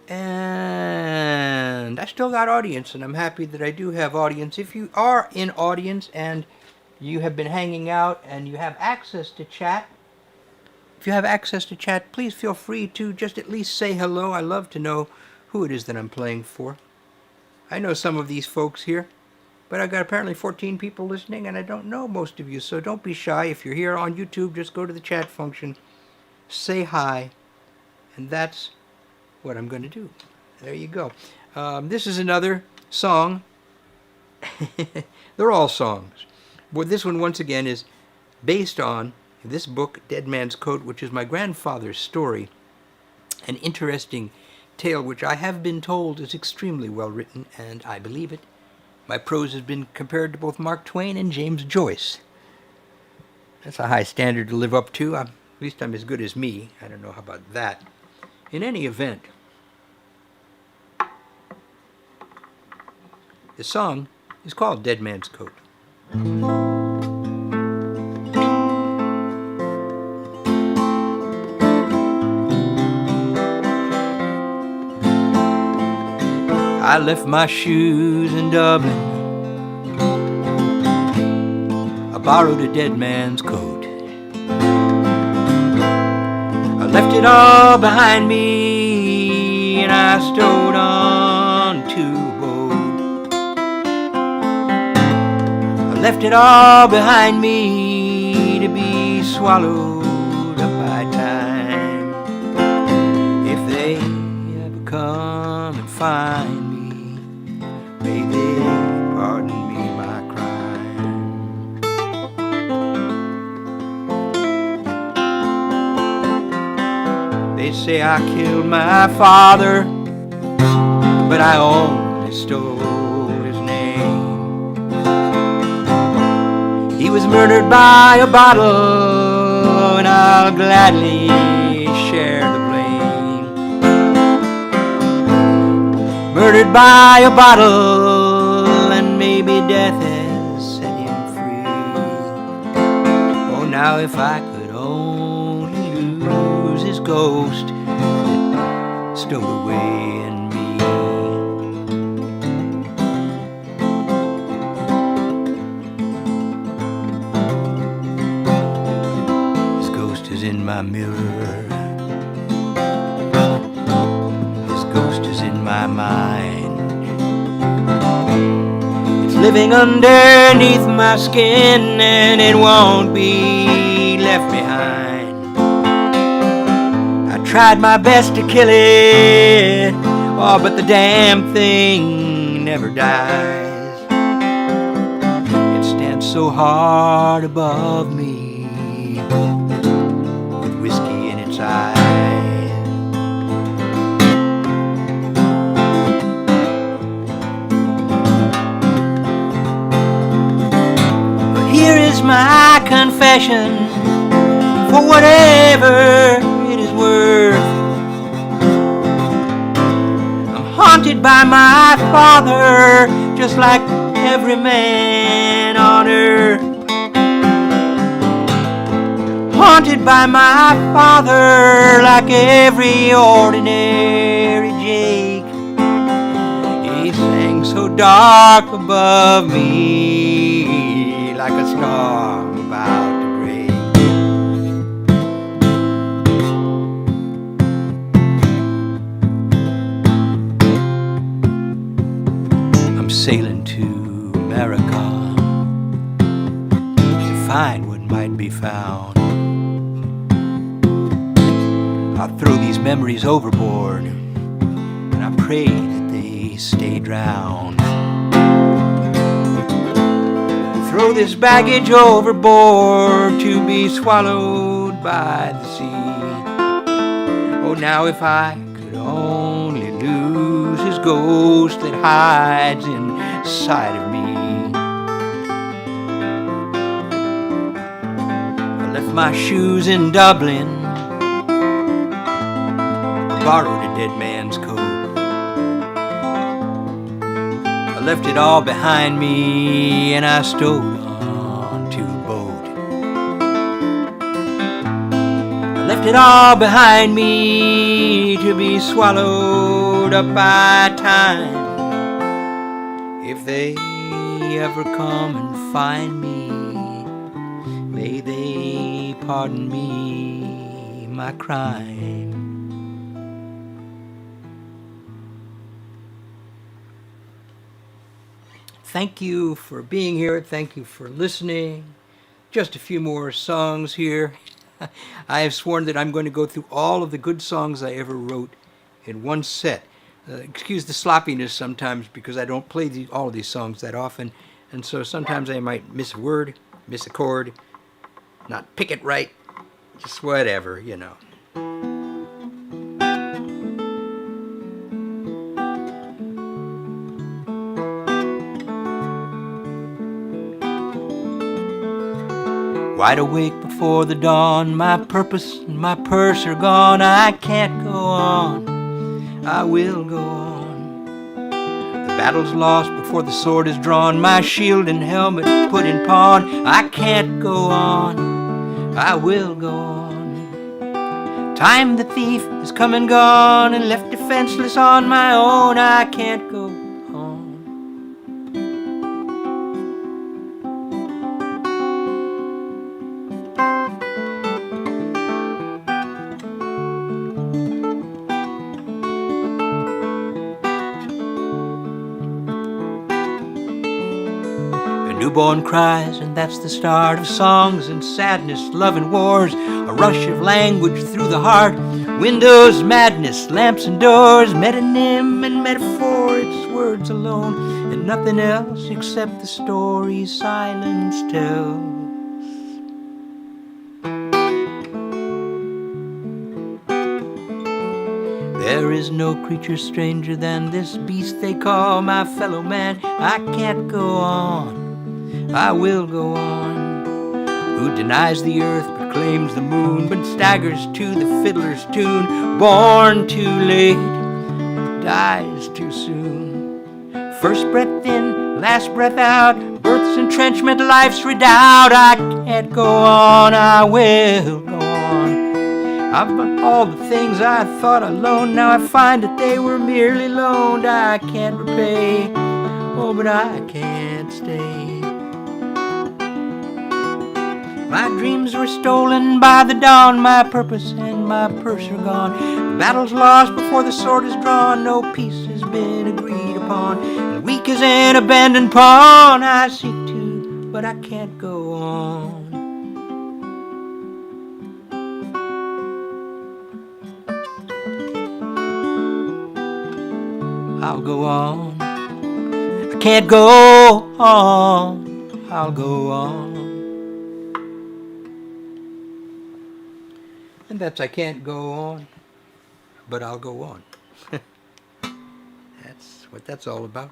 And I still got audience, and I'm happy that I do have audience. If you are in audience and you have been hanging out and you have access to chat, please feel free to just at least say hello. I love to know who it is that I'm playing for. I know some of these folks here, but I've got apparently 14 people listening, and I don't know most of you, so don't be shy. If you're here on YouTube, just go to the chat function, say hi, and that's what I'm going to do. There you go. This is another song. They're all songs. But this one, once again, is based on this book, Dead Man's Coat, which is my grandfather's story. An interesting tale, which I have been told is extremely well written, and I believe it. My prose has been compared to both Mark Twain and James Joyce. That's a high standard to live up to. At least I'm as good as me. I don't know how about that. In any event, the song is called Dead Man's Coat. I left my shoes in Dublin. I borrowed a dead man's coat. I left it all behind me, and I strode on to a boat. I left it all behind me to be swallowed up by time. If they ever come and find me, may they pardon me my crime. They say I killed my father, but I only stole his name. He was murdered by a bottle, and I'll gladly share the blame. Murdered by a bottle, and maybe death has set him free. Oh, now if I could only lose his ghost that stowed away in me. His ghost is in my mirror. His ghost is in my mind. It's living underneath my skin, and it won't be left behind. I tried my best to kill it, oh, but the damn thing never dies. It stands so hard above me, with whiskey in its eyes. Here is my confession, for whatever it is worth. I'm haunted by my father, just like every man on earth. haunted by my father like every ordinary Jake. He sang so dark above me like a storm about to break. I'm sailing to America to find what might be found. I'll throw these memories overboard, and I pray that they stay drowned. Throw this baggage overboard to be swallowed by the sea. Oh, now if I could only lose his ghost that hides inside of me. I left my shoes in Dublin, borrowed a dead man's coat. I left it all behind me and I stowed onto a boat. I left it all behind me to be swallowed up by time. If they ever come and find me, may they pardon me my crime. Thank you for being here. Thank you for listening. Just a few more songs here. I have sworn that I'm going to go through all of the good songs I ever wrote in one set. Excuse the sloppiness sometimes because I don't play all of these songs that often. And so sometimes I might miss a word, miss a chord, not pick it right. Just whatever, you know. Wide awake before the dawn, my purpose and my purse are gone. I can't go on, I will go on. The battle's lost before the sword is drawn, my shield and helmet put in pawn. I can't go on, I will go on. Time the thief is come and gone and left defenseless on my own. I can't go on. Newborn cries, and that's the start of songs and sadness, love and wars. A rush of language through the heart, windows, madness, lamps and doors. Metonym and metaphor, it's words alone, and nothing else except the story silence tells. There is no creature stranger than this beast they call my fellow man. I can't go on, I will go on. Who denies the earth but claims the moon, but staggers to the fiddler's tune. Born too late, dies too soon. First breath in, last breath out, birth's entrenchment, life's redoubt. I can't go on, I will go on. I've done all the things I thought I loaned, now I find that they were merely loaned. I can't repay, oh, but I can't stay. My dreams were stolen by the dawn, my purpose and my purse are gone. The battle's lost before the sword is drawn, no peace has been agreed upon. And weak as an abandoned pawn, I seek to, but I can't go on. I'll go on. I can't go on. I'll go on. And that's I can't go on, but I'll go on. That's what that's all about.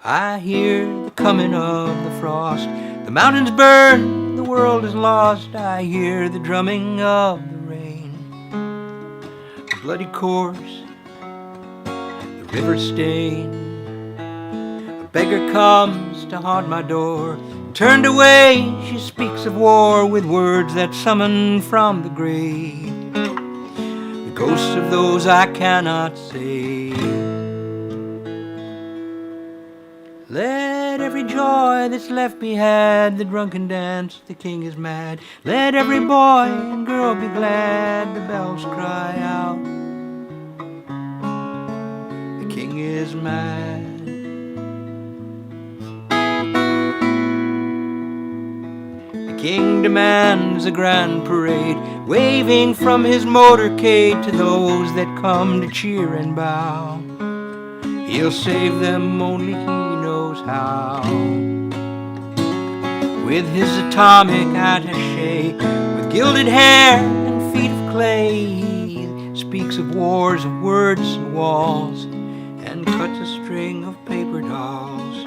I hear the coming of the frost, the mountains burn, the world is lost. I hear the drumming of the rain. A bloody corpse, the river stain. A beggar comes to haunt my door. Turned away, she speaks of war with words that summon from the grave the ghosts of those I cannot save. Let every joy that's left be had, the drunken dance, the king is mad. Let every boy and girl be glad, the bells cry out, the king is mad. The king demands a grand parade, waving from his motorcade to those that come to cheer and bow. He'll save them, only he knows how. With his atomic attaché, with gilded hair and feet of clay, he speaks of wars, of words and walls, and cuts a string of paper dolls.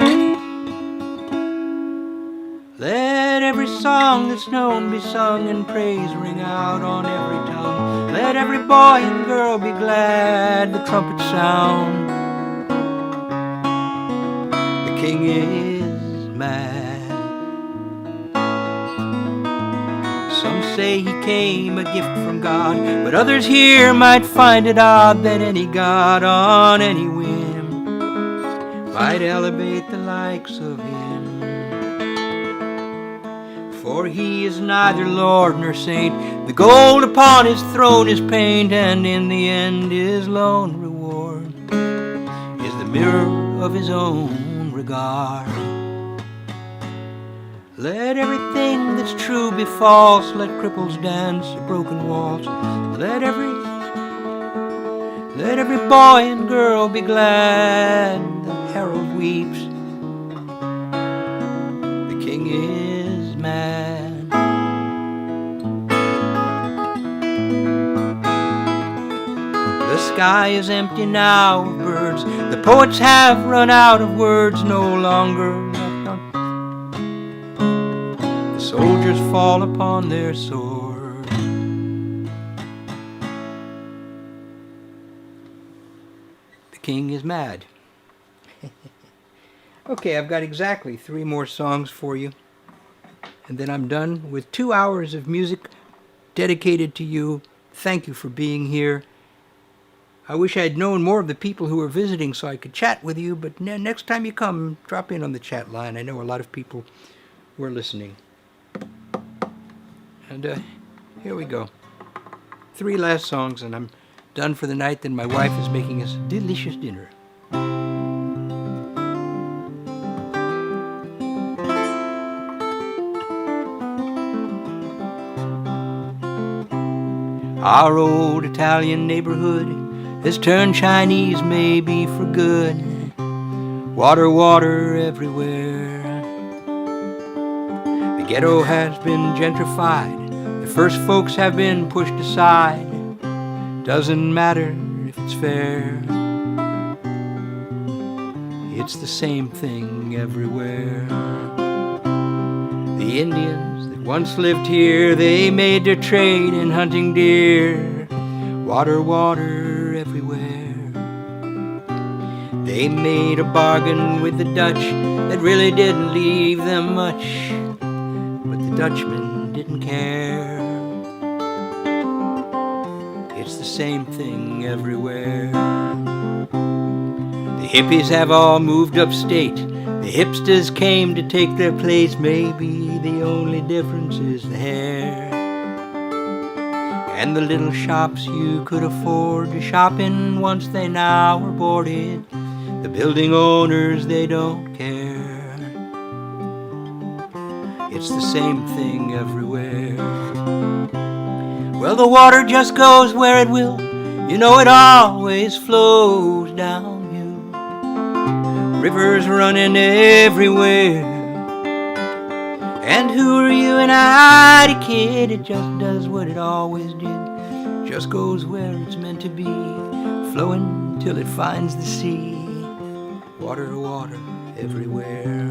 Let every song that's known be sung, and praise ring out on every tongue. Let every boy and girl be glad, the trumpets sound. The king is mad. Some say he came a gift from God, but others here might find it odd that any god on any whim might elevate the likes of him. For he is neither Lord nor saint. The gold upon his throne is paint, and in the end his lone reward is the mirror of his own regard. Let everything that's true be false. Let cripples dance a broken waltz. Let every boy and girl be glad. The herald weeps. The king is mad. The sky is empty now of birds. The poets have run out of words. No longer the soldiers fall upon their swords. The king is mad. Okay, I've got exactly 3 more songs for you, and then I'm done with 2 hours of music dedicated to you. Thank you for being here. I wish I had known more of the people who were visiting so I could chat with you, but next time you come, drop in on the chat line. I know a lot of people were listening. And here we go. 3 last songs, and I'm done for the night. Then my wife is making us delicious dinner. Our old Italian neighborhood has turned Chinese, maybe for good. Water, water everywhere. The ghetto has been gentrified. The first folks have been pushed aside. Doesn't matter if it's fair. It's the same thing everywhere. The Indians that once lived here, they made their trade in hunting deer. Water, water everywhere. They made a bargain with the Dutch that really didn't leave them much, but the Dutchmen didn't care. It's the same thing everywhere. The hippies have all moved upstate. The hipsters came to take their place. Maybe the only difference is the hair. And the little shops you could afford to shop in, once they now are boarded. The building owners, they don't care. It's the same thing everywhere. Well, the water just goes where it will. You know it always flows downhill. Rivers running everywhere. And who are you and I, the kid? It just does what it always did. Just goes where it's meant to be, flowing till it finds the sea. Water, water everywhere.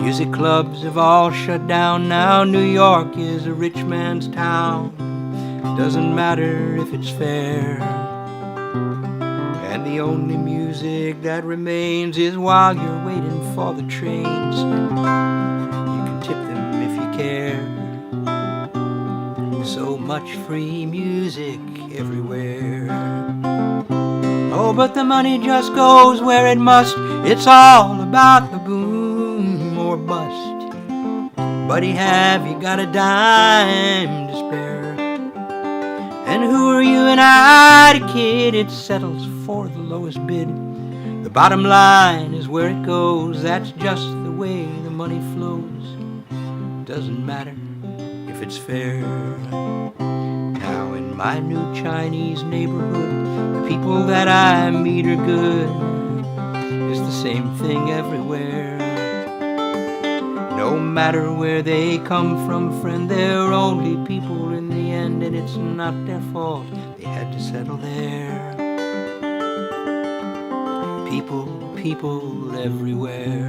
And Music clubs have all shut down now. New York is a rich man's town. Doesn't matter if it's fair. And the only music that remains is while you're waiting for the trains. You can tip them if you care. So much free music everywhere. Oh, but the money just goes where it must. It's all about the boom or bust. Buddy, have you got a dime to spare? And who are you and I to kid? It settles for the lowest bid. The bottom line is where it goes. That's just the way the money flows. Doesn't matter if it's fair. Now in my new Chinese neighborhood, the people that I meet are good. It's the same thing everywhere. No matter where they come from, friend, they're only people in the end, and it's not their fault they had to settle there. People everywhere.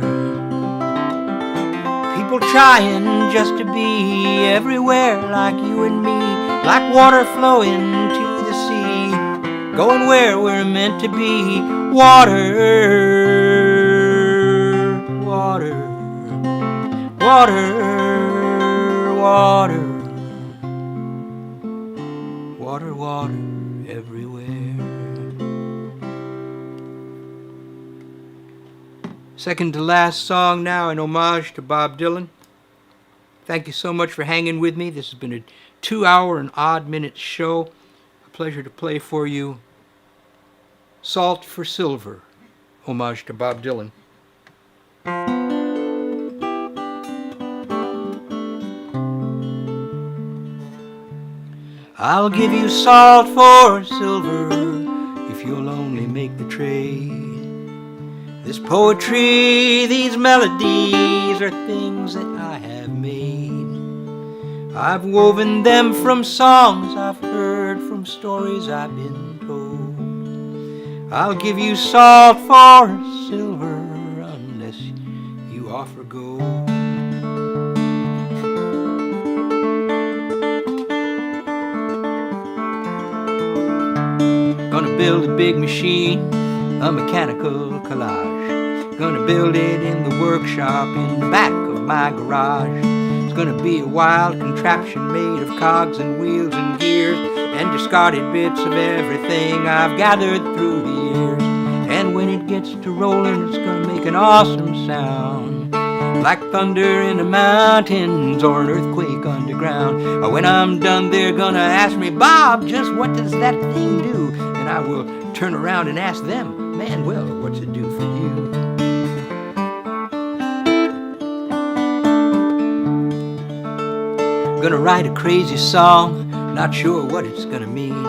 People trying just to be everywhere like you and me, like water flowing to the sea, going where we're meant to be. Water, water, water, water, water, water everywhere. Second to last song now, in homage to Bob Dylan. Thank you so much for hanging with me. This has been a 2-hour and odd minute show. A pleasure to play for you Salt for Silver, homage to Bob Dylan. I'll give you salt for silver if you'll only make the trade. This poetry, these melodies are things that I have made. I've woven them from songs I've heard, from stories I've been told. I'll give you salt for silver unless you offer gold. Gonna build a big machine, a mechanical collage. Gonna build it in the workshop in the back of my garage. It's gonna be a wild contraption made of cogs and wheels and gears and discarded bits of everything I've gathered through the years. And when it gets to rolling, it's gonna make an awesome sound, like thunder in the mountains or an earthquake underground. When I'm done, they're gonna ask me, Bob, just what does that thing do? And I will turn around and ask them, man, well, what's it do for you? Gonna write a crazy song, not sure what it's gonna mean.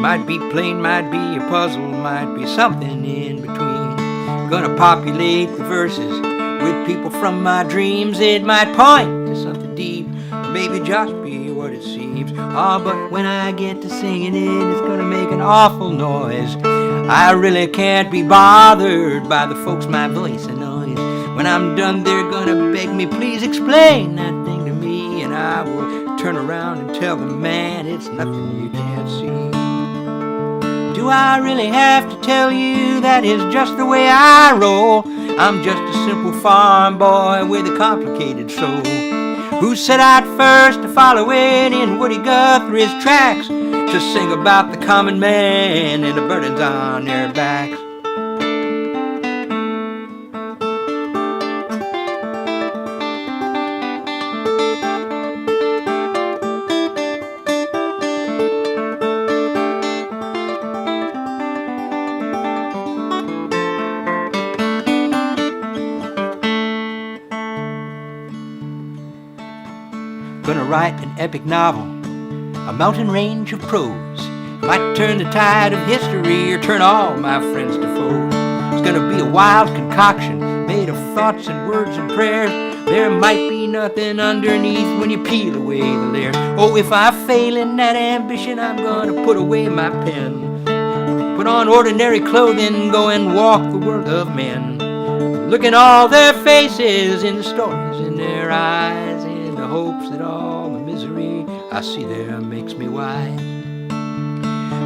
Might be plain, might be a puzzle, might be something in between. Gonna populate the verses with people from my dreams. It might point to something deep, or maybe just be what it seems. But when I get to singing it, it's gonna make an awful noise. I really can't be bothered by the folks my voice annoys. When I'm done, they're gonna beg me, please explain that thing to me. And I will turn around and tell them, man, it's nothing you can't see. Do I really have to tell you that is just the way I roll? I'm just a simple farm boy with a complicated soul. Who said I'd first to follow in Woody Guthrie's tracks, to sing about the common man and the burdens on their backs? Gonna write an epic novel, a mountain range of prose. Might turn the tide of history or turn all my friends to foes. It's gonna be a wild concoction made of thoughts and words and prayers. There might be nothing underneath when you peel away the layers. Oh, if I fail in that ambition, I'm gonna put away my pen, put on ordinary clothing, go and walk the world of men. Look in all their faces, in the stories in their eyes, in the hopes that all the misery I see there makes me wise.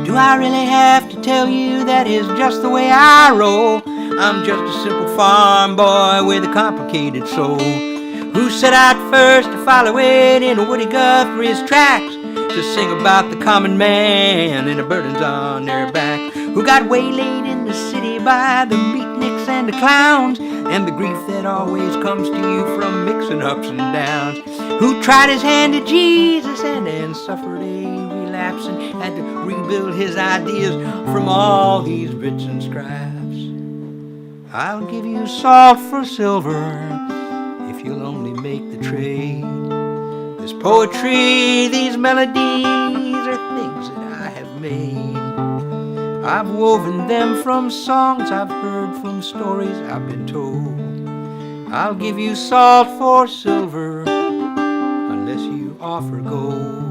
Do I really have to tell you that is just the way I roll? I'm just a simple farm boy with a complicated soul, who set out first to follow it in Woody Guthrie's tracks, to sing about the common man and the burdens on their back, who got waylaid in the city by the beatniks and the clowns, and the grief that always comes to you from mixing ups and downs, who tried his hand to Jesus and then suffered a relapse and had to rebuild his ideas from all these bits and scraps. I'll give you salt for silver if you'll only make the trade. This poetry, these melodies are things that I have made. I've woven them from songs I've heard, from stories I've been told. I'll give you salt for silver unless you offer gold.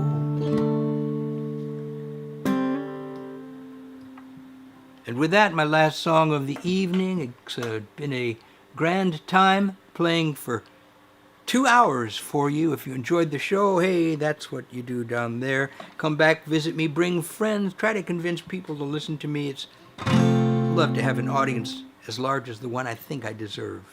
And with that, my last song of the evening. It's been a grand time playing for 2 hours for you. If you enjoyed the show, hey, that's what you do down there. Come back, visit me, bring friends, try to convince people to listen to me. It's love to have an audience as large as the one I think I deserve.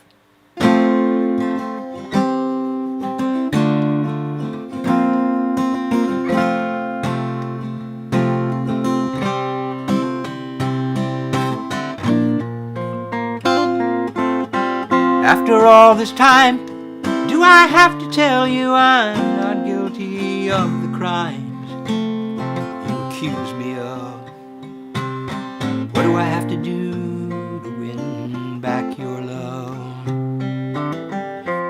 After all this time, do I have to tell you I'm not guilty of the crimes you accuse me of? What do I have to do to win back your love?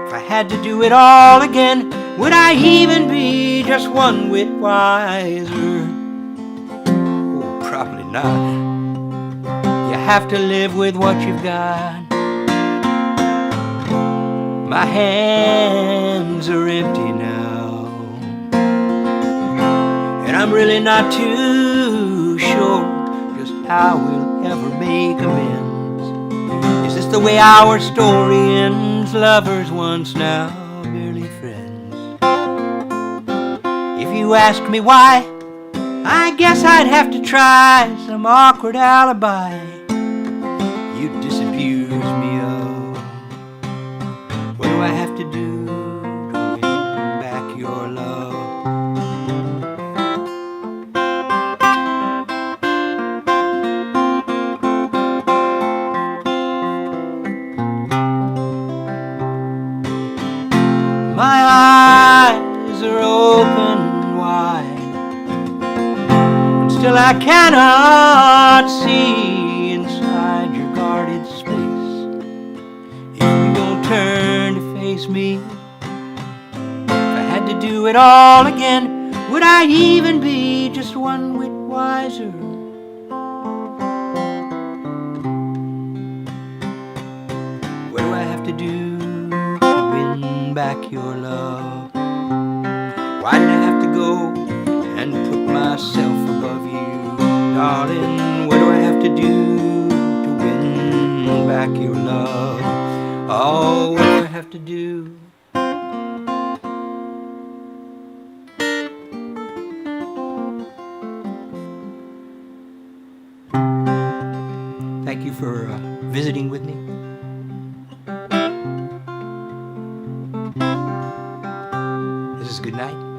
If I had to do it all again, would I even be just one whit wiser? Oh, probably not. You have to live with what you've got. My hands are empty now, and I'm really not too sure just how we'll ever make amends. Is this the way our story ends? Lovers once, now barely friends. If you ask me why, I guess I'd have to try some awkward alibi you'd disabuse me of. What do I have to do to win back your love? My eyes are open wide, but still I cannot see inside your guarded space. If you don't turn to face me, if I had to do it all again, would I even be just one whit wiser? What do I have to do to win back your love? Why did I have to go and put myself above you? Darling, what do I have to do to win back your love? Oh, what do I have to do? Thank you for visiting with me. This is good night.